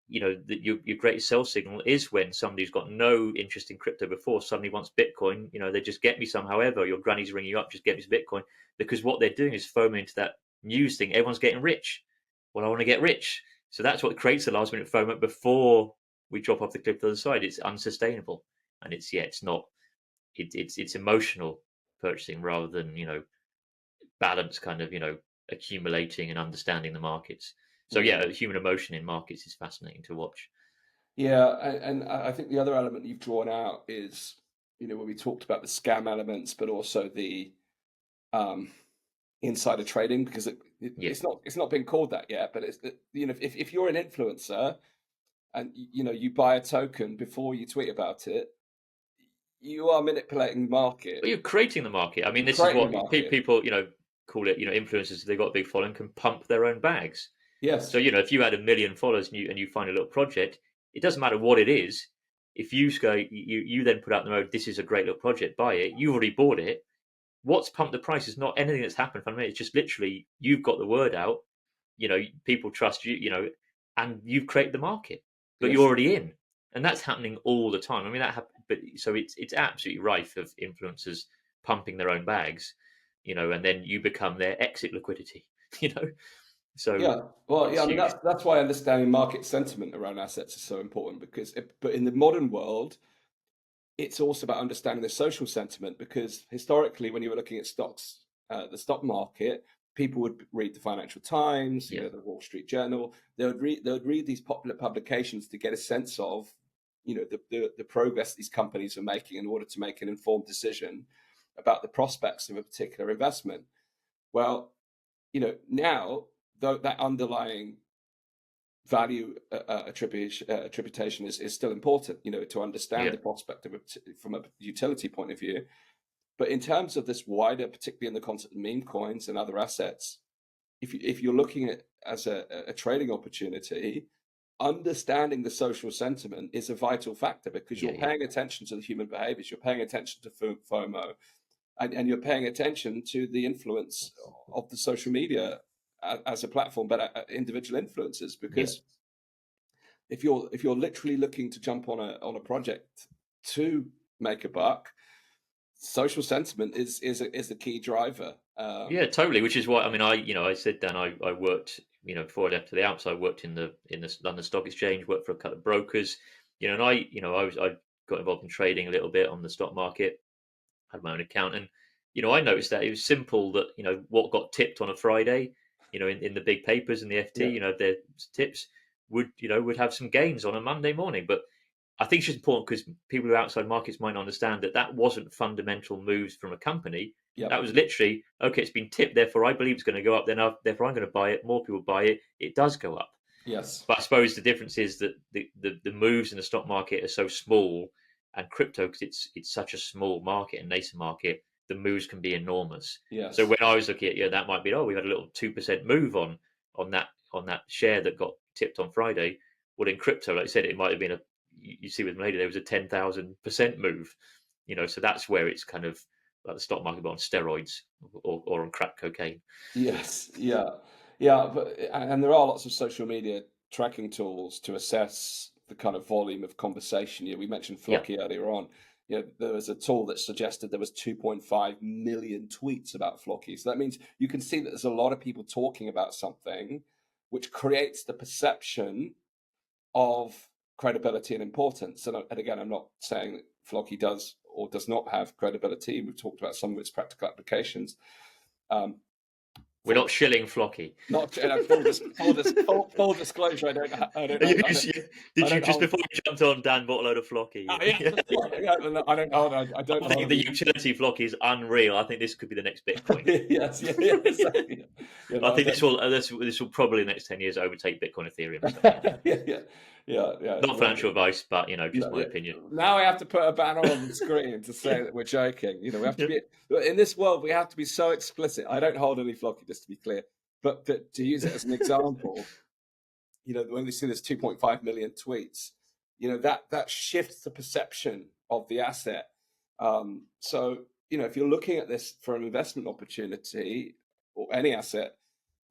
your greatest sell signal is when somebody's got no interest in crypto before suddenly wants Bitcoin. They just get me somehow. However, your granny's ringing you up, just get me some Bitcoin, because what they're doing is FOMO into that news thing. Everyone's getting rich. Well, I want to get rich. So that's what creates the last minute FOMO before we drop off the cliff to the other side. It's unsustainable, and it's not. It's emotional purchasing rather than balance kind of accumulating and understanding the markets. So yeah, human emotion in markets is fascinating to watch. Yeah, and I think the other element you've drawn out is, when we talked about the scam elements, but also the insider trading, because it's not been called that yet. But it's if you're an influencer and you buy a token before you tweet about it, you are manipulating the market. But you're creating the market. I mean, this is what people call it. Influencers, they've got a big following, can pump their own bags. Yes. So if you had 1 million followers and you find a little project, it doesn't matter what it is. If you go, you then put out the road, this is a great little project, buy it. You've already bought it. What's pumped the price is not anything that's happened for me. It's just literally you've got the word out. People trust you. And you've created the market, but you're already in, and that's happening all the time. I mean but so it's absolutely rife of influencers pumping their own bags, and then you become their exit liquidity. So I mean that's why understanding market sentiment around assets is so important, but in the modern world, it's also about understanding the social sentiment, because historically, when you were looking at stocks, the stock market, people would read the Financial Times, the Wall Street Journal. They would read these popular publications to get a sense of, the progress these companies are making in order to make an informed decision about the prospects of a particular investment. Well, now that underlying value attribution is still important, to understand the prospect from a utility point of view. But in terms of this wider, particularly in the concept of meme coins and other assets, if you're looking at as a trading opportunity, understanding the social sentiment is a vital factor, because you're paying attention to the human behaviors, you're paying attention to FOMO, and you're paying attention to the influence of the social media as a platform, but individual influencers. Because if you're literally looking to jump on a project to make a buck, social sentiment is a key driver. Totally. Which is why, I mean, I said, Dan, I worked, before I left to the Alps, I worked in the London Stock Exchange, worked for a couple of brokers, and I got involved in trading a little bit on the stock market, had my own account, and I noticed that it was simple that what got tipped on a Friday, in the big papers and the FT, their tips would have some gains on a Monday morning. But I think it's just important because people who are outside markets might not understand that that wasn't fundamental moves from a company. Yep. That was literally, okay, it's been tipped, therefore I believe it's going to go up, therefore I'm going to buy it. More people buy it, it does go up. Yes. But I suppose the difference is that the moves in the stock market are so small, and crypto, because it's such a small market and nascent market, the moves can be enormous. Yes. So when I was looking at, that might be, we had a little 2% move on that share that got tipped on Friday. Well, in crypto, like I said, it might have been you see with Milady, there was a 10,000% move. So that's where it's kind of like the stock market, but on steroids or on crack cocaine. Yes. Yeah. Yeah. And there are lots of social media tracking tools to assess the kind of volume of conversation. We mentioned Flocky earlier on. There was a tool that suggested there was 2.5 million tweets about Flocky. So that means you can see that there's a lot of people talking about something, which creates the perception of credibility and importance. And again, I'm not saying that Flocky does or does not have credibility. We've talked about some of its practical applications. We're not shilling Flocky. Not full disclosure. I don't. Did you just before you jumped on, Dan bought a load of Flocky? Yeah, I don't know. I think the utility of Flocky is unreal. I think this could be the next Bitcoin. Yes, exactly. I think this will probably in the next 10 years overtake Bitcoin, Ethereum. Yeah. Not financial advice, but just my opinion. Now I have to put a banner on the screen to say that we're joking. We have to be in this world. We have to be so explicit. I don't hold any Flocky, just to be clear. But to use it as an example, when we see this 2.5 million tweets, that shifts the perception of the asset. So if you're looking at this for an investment opportunity or any asset,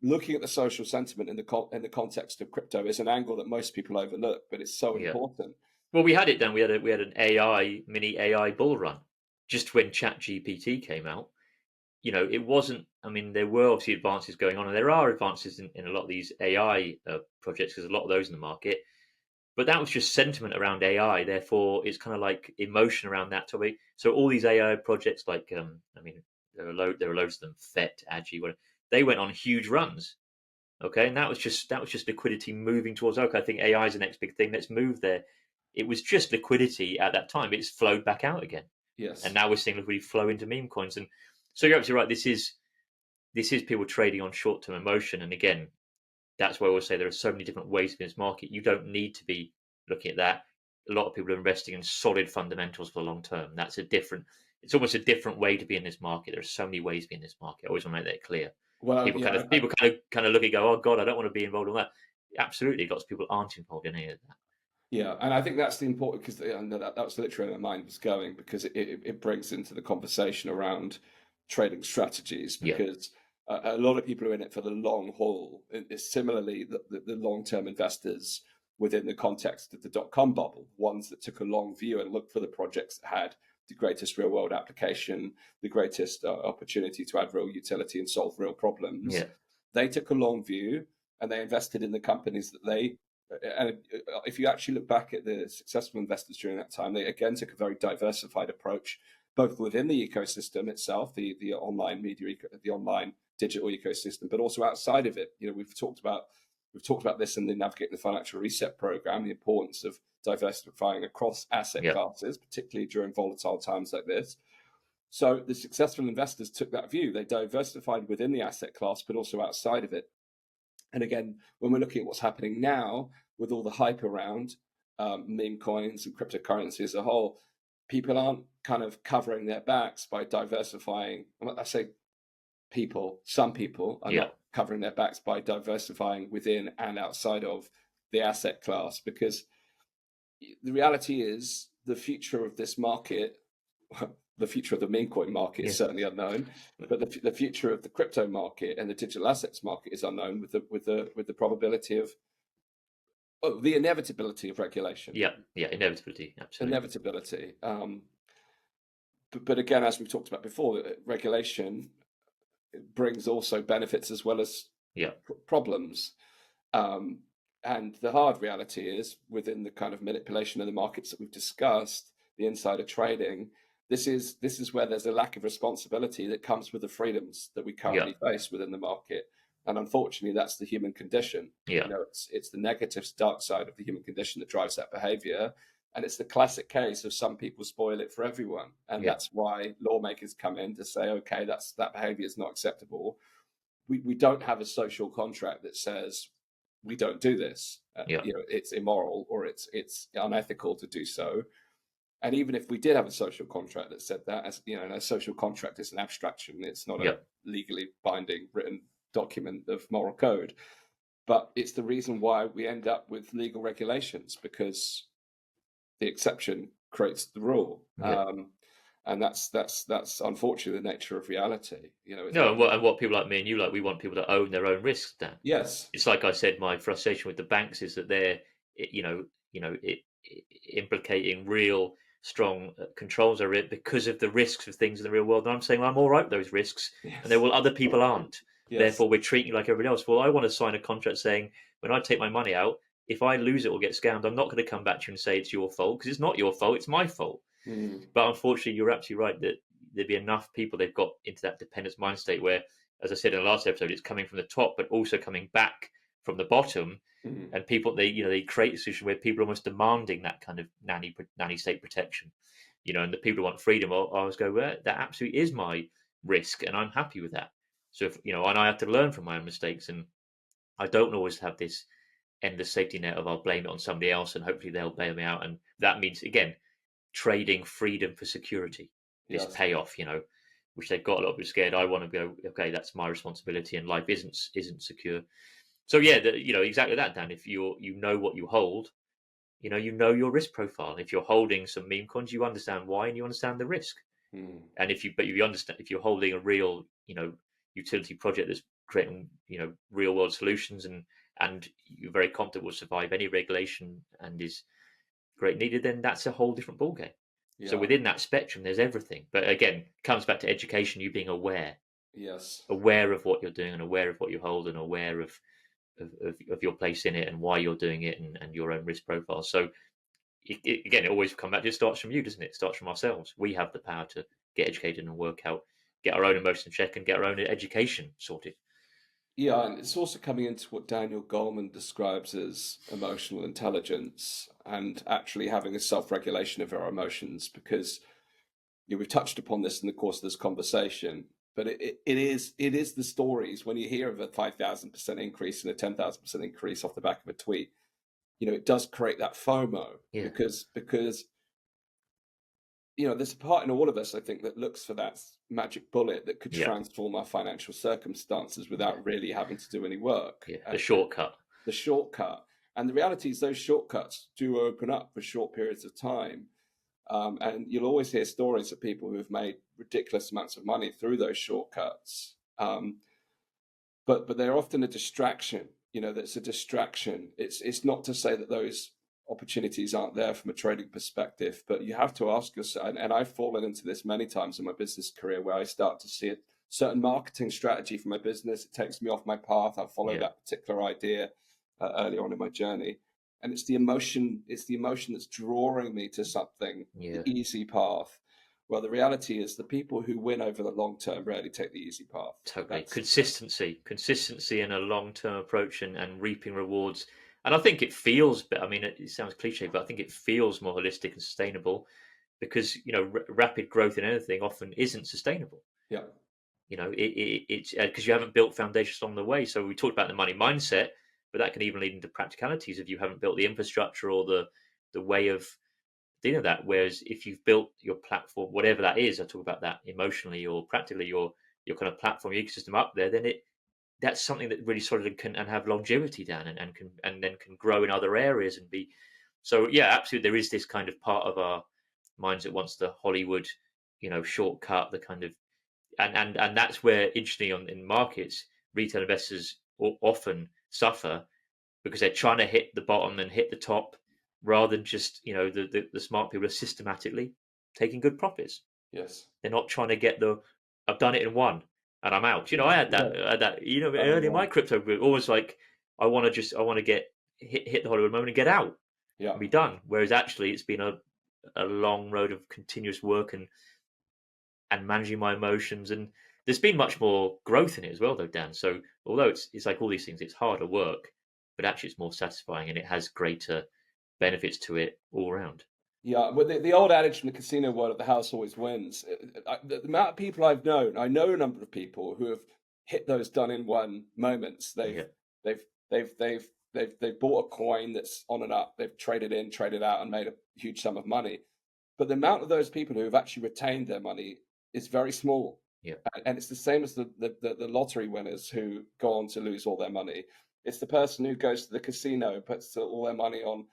looking at the social sentiment in the context of crypto is an angle that most people overlook, but it's so important. Well, we had it done. We had an mini AI bull run just when ChatGPT came out. It wasn't. I mean, there were obviously advances going on, and there are advances in a lot of these AI projects because a lot of those in the market. But that was just sentiment around AI. Therefore, it's kind of like emotion around that topic. So all these AI projects, like there are loads of them, FET, AGI, whatever. They went on huge runs, okay, and that was just liquidity moving towards. Okay, I think AI is the next big thing. Let's move there. It was just liquidity at that time. It's flowed back out again. Yes, and now we're seeing liquidity flow into meme coins, and so you're absolutely right. This is people trading on short-term emotion, and again, that's why I always say there are so many different ways to be in this market. You don't need to be looking at that. A lot of people are investing in solid fundamentals for the long term. It's almost a different way to be in this market. There are so many ways to be in this market. I always want to make that clear. Well, people kind of look and go, oh God, I don't want to be involved in that. Absolutely, lots of people aren't involved in any of that. Yeah, and I think that's the important, because that was literally where my mind was going, because it brings into the conversation around trading strategies, because a lot of people are in it for the long haul. Similarly, the long-term investors within the context of the dot-com bubble, ones that took a long view and looked for the projects that had the greatest real-world application, the greatest opportunity to add real utility and solve real problems. Yeah. They took a long view and they invested in the companies that they. And if you actually look back at the successful investors during that time, they again took a very diversified approach, both within the ecosystem itself, the online media, the online digital ecosystem, but also outside of it. We've talked about this in the Navigating the Financial Reset program, the importance of diversifying across asset classes, particularly during volatile times like this. So the successful investors took that view. They diversified within the asset class, but also outside of it. And again, when we're looking at what's happening now with all the hype around meme coins and cryptocurrency as a whole, people aren't kind of covering their backs by diversifying. I say some people are not covering their backs by diversifying within and outside of the asset class, because the reality is the future of this market, the future of the meme coin market is certainly unknown, but the future of the crypto market and the digital assets market is unknown, with the probability of the inevitability of regulation. Inevitability, absolutely. Inevitability. But again, as we've talked about before, regulation brings also benefits as well as problems. And the hard reality is, within the kind of manipulation of the markets that we've discussed, the insider trading, this is where there's a lack of responsibility that comes with the freedoms that we currently face within the market. And unfortunately, that's the human condition. It's the negative, dark side of the human condition that drives that behavior. And it's the classic case of some people spoil it for everyone. And Yeah. that's why lawmakers come in to say, okay, that behavior is not acceptable. We don't have a social contract that says we don't do this. Yeah. It's immoral or it's unethical to do so. And even if we did have a social contract that said that, as you know, a social contract is an abstraction. It's not a legally binding written document of moral code. But it's the reason why we end up with legal regulations, because the exception creates the rule. And that's unfortunately the nature of reality. And what people like me and you like, we want people to own their own risks, Dan. Yes. It's like I said, my frustration with the banks is that they're, implicating real strong controls over it because of the risks of things in the real world. And I'm saying, well, I'm all right with those risks, and there will other people aren't. Yes. Therefore, we're treating you like everybody else. Well, I want to sign a contract saying when I take my money out, if I lose it or get scammed, I'm not going to come back to you and say it's your fault, because it's not your fault, it's my fault. But unfortunately, you're absolutely right that there'd be enough people they've got into that dependence mind state where, as I said in the last episode, it's coming from the top, but also coming back from the bottom. And people, they create a situation where people are almost demanding that kind of nanny state protection. And the people who want freedom, I always go, well, that absolutely is my risk, and I'm happy with that. So if, and I have to learn from my own mistakes, and I don't always have this endless safety net of I'll blame it on somebody else and hopefully they'll bail me out. And that means, again, trading freedom for security, this payoff, which they've got a lot of scared. I want to go, okay, that's my responsibility, and life isn't secure. So yeah, exactly that, Dan. If you know what you hold, you know your risk profile. If you're holding some meme coins, you understand why and you understand the risk. And if you understand, if you're holding a real, utility project that's creating, real world solutions and you're very confident will survive any regulation and is great needed, then that's a whole different ballgame. Yeah. So within that spectrum, there's everything. But again, it comes back to education, you being aware. Yes. Aware of what you're doing and aware of what you hold and aware of your place in it and why you're doing it and your own risk profile. So it always comes back. It starts from you, doesn't it? It starts from ourselves. We have the power to get educated and work out, get our own emotions in check and get our own education sorted. Yeah, and it's also coming into what Daniel Goleman describes as emotional intelligence and actually having a self-regulation of our emotions, because we've touched upon this in the course of this conversation, but it is the stories when you hear of a 5,000% increase and a 10,000% increase off the back of a tweet. It does create that FOMO because there's a part in all of us, I think, that looks for that magic bullet that could transform our financial circumstances without really having to do any work. Yeah, the shortcut. The shortcut. And the reality is those shortcuts do open up for short periods of time. And you'll always hear stories of people who have made ridiculous amounts of money through those shortcuts. But they're often a distraction. That's a distraction. It's not to say that those opportunities aren't there from a trading perspective, but you have to ask yourself, and I've fallen into this many times in my business career, where I start to see a certain marketing strategy for my business. It takes me off my path. I follow that particular idea early on in my journey, and it's the emotion that's drawing me to something, the easy path. Well, the reality is the people who win over the long term rarely take the easy path. Totally. Consistency and a long-term approach and reaping rewards. And I think it feels, it sounds cliche, but I think it feels more holistic and sustainable because, rapid growth in anything often isn't sustainable. Yeah. It's because you haven't built foundations along the way. So we talked about the money mindset, but that can even lead into practicalities if you haven't built the infrastructure or the way of dealing with that. Whereas if you've built your platform, whatever that is, I talk about that emotionally or practically, your kind of platform, your ecosystem up there, then that's something that really sort of can and have longevity down and then can grow in other areas and be. So yeah, absolutely, there is this kind of part of our minds that wants the Hollywood, shortcut, the kind of, and that's where interestingly in markets, retail investors often suffer because they're trying to hit the bottom and hit the top rather than just the smart people are systematically taking good profits. Yes, they're not trying to get I've done it in one and I'm out. I had that. Early in my crypto group, always like I want to get hit the Hollywood moment and get out, and be done. Whereas actually, it's been a long road of continuous work and managing my emotions, and there's been much more growth in it as well, though, Dan. So although it's like all these things, it's harder work, but actually it's more satisfying and it has greater benefits to it all around. Yeah, well, the old adage from the casino world of the house always wins. The amount of people I've known, I know a number of people who have hit those done in one moments. Yeah, They've they've bought a coin that's on and up. They've traded in, traded out, and made a huge sum of money. But the amount of those people who have actually retained their money is very small. yeah, And it's the same as the lottery winners who go on to lose all their money. It's the person who goes to the casino, puts all their money on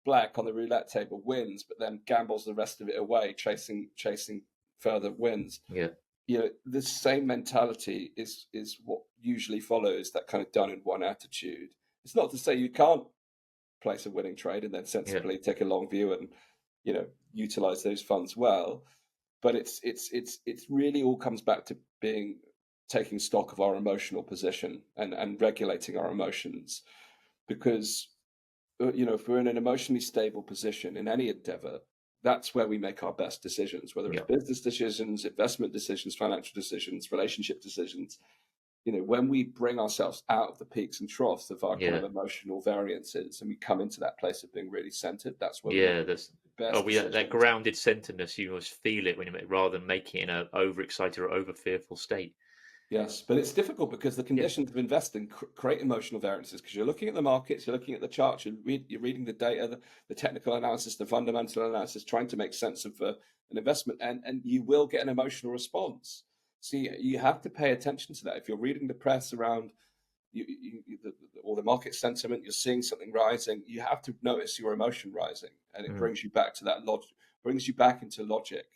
black on the roulette table, wins, but then gambles the rest of it away, chasing further wins. yeah, You know, the same mentality is what usually follows that kind of done in one attitude. It's not to say you can't place a winning trade and then yeah, sensibly take a long view and, you know, utilize those funds well, but it's really all comes back to being taking stock of our emotional position and regulating our emotions, because you know, if we're in an emotionally stable position in any endeavor, that's where we make our best decisions, whether it's yeah, business decisions, investment decisions, financial decisions, relationship decisions. You know, when we bring ourselves out of the peaks and troughs of our kind yeah. of emotional variances and we come into that place of being really centered, that's where we make Yeah, the that's best that decisions. grounded centeredness. You almost feel it when you make, rather than making it in a overexcited or over fearful state. Yes, but it's difficult because the Yeah, conditions of investing create emotional variances, because you're looking at the markets, you're looking at the charts, you're reading the data, the technical analysis, the fundamental analysis, trying to make sense of an investment, and you will get an emotional response. So you have to pay attention to that. If you're reading the press around or the market sentiment, you're seeing something rising, you have to notice your emotion rising, and it mm. brings you back to that logic, brings you back into logic.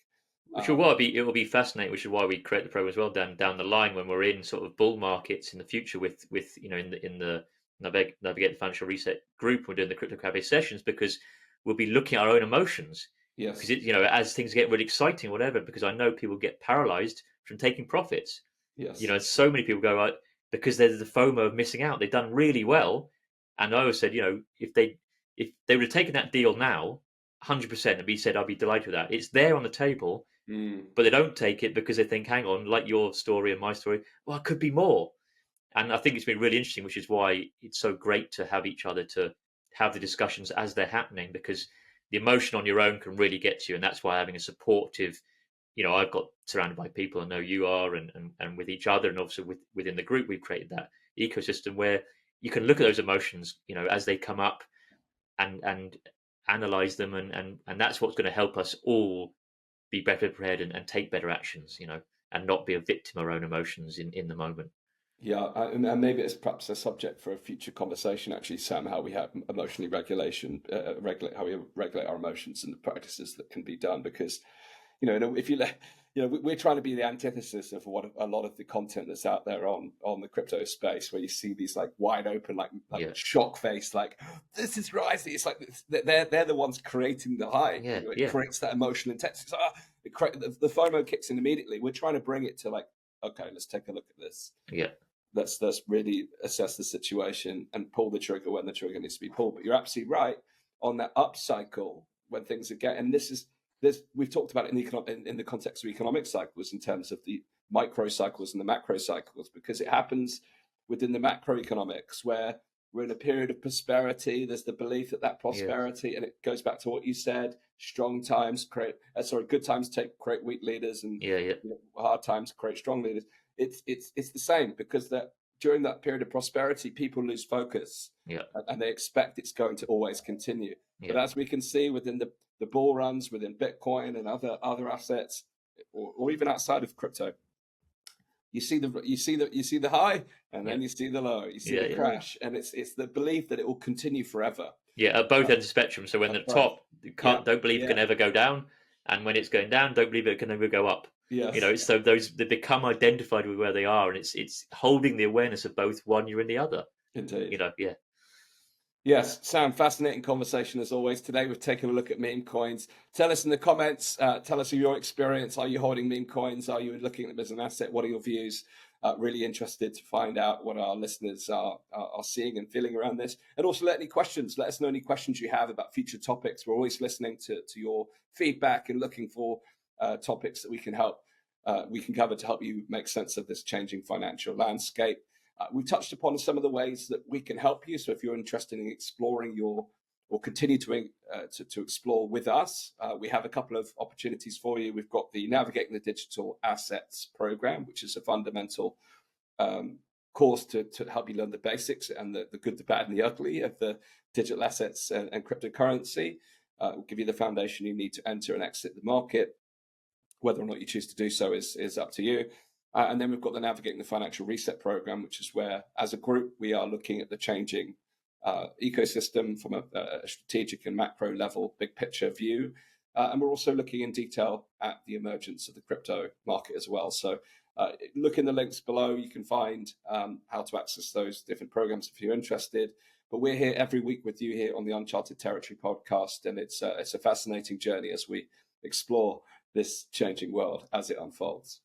Which will Um, what be it will be fascinating. Which is why we create the program as well down the line when we're in sort of bull markets in the future with you know in the navigate the financial reset group. We're doing the crypto cafe sessions because we'll be looking at our own emotions because yes, it you know as things get really exciting whatever because I know people get paralyzed from taking profits. You yes, know, so many people go right because there's the FOMO of missing out. They've done really well, and I always said, you know, if they would have taken that deal now, 100%, and be said, I'd be delighted with that. It's there on the table, mm, but they don't take it because they think, hang on, like your story and my story, well, it could be more. And I think it's been really interesting, which is why it's so great to have each other to have the discussions as they're happening because the emotion on your own can really get to you, and that's why having a supportive you know, I've got surrounded by people I know you are and with each other and also within the group we've created that ecosystem where you can look at those emotions, you know, as they come up and analyze them and that's what's going to help us all be better prepared and take better actions, you know, and not be a victim of our own emotions in the moment. yeah, and maybe it's perhaps a subject for a future conversation. Actually, Sam, how we have emotionally regulation, regulate how we regulate our emotions and the practices that can be done. Because you know, if you let, you know, we're trying to be the antithesis of what a lot of the content that's out there on the crypto space, where you see these like wide open, like Yeah. shock face, like this is rising. It's like they're the ones creating the high. Yeah. You know, it Yeah. creates that emotional intensity. The FOMO kicks in immediately. We're trying to bring it to like, okay, let's take a look at this. Yeah. Let's really assess the situation and pull the trigger when the trigger needs to be pulled. But you're absolutely right on that up cycle when things are getting. And this we've talked about it in the context of economic cycles in terms of the micro cycles and the macro cycles, because it happens within the macroeconomics where we're in a period of prosperity. There's the belief that Yeah. prosperity, and it goes back to what you said: strong times good times create weak leaders, and Yeah. Yeah. you know, hard times create strong leaders. It's the same, because that during that period of prosperity, people lose focus Yeah. and they expect it's going to always continue. But Yeah. as we can see within the bull runs within Bitcoin and other assets, or even outside of crypto, you see the high, and Yeah. then you see the low, you see Yeah. the Yeah. crash, and it's the belief that it will continue forever. Yeah, at both Uh, ends of the spectrum. So when at the both, top, you yeah, can't don't believe it yeah, can ever go down, and when it's going down, don't believe it can ever go up. You know, yes, it's so those they become identified with where they are, and it's holding the awareness of both one you're in the other. You indeed. know, yeah, Yes, Sam, fascinating conversation as always. Today we've taken a look at meme coins. Tell us in the comments, tell us of your experience. Are you holding meme coins? Are you looking at them as an asset? What are your views? Really interested to find out what our listeners are seeing and feeling around this. And also let us know any questions you have about future topics. We're always listening to your feedback and looking for topics that we can cover to help you make sense of this changing financial landscape. We've touched upon some of the ways that we can help you. So if you're interested in exploring your or continue to explore with us. We have a couple of opportunities for you. We've got the Navigating the Digital Assets program, which is a fundamental course to help you learn the basics and the good, the bad, and the ugly of the digital assets and cryptocurrency. Will give you the foundation you need to enter and exit the market. Whether or not you choose to do so is up to you. And then we've got the Navigating the Financial Reset program, which is where, as a group, we are looking at the changing ecosystem from a strategic and macro level, big picture view. And we're also looking in detail at the emergence of the crypto market as well. So look in the links below. You can find how to access those different programs if you're interested. But we're here every week with you here on the Uncharted Territory podcast, and it's a fascinating journey as we explore this changing world as it unfolds.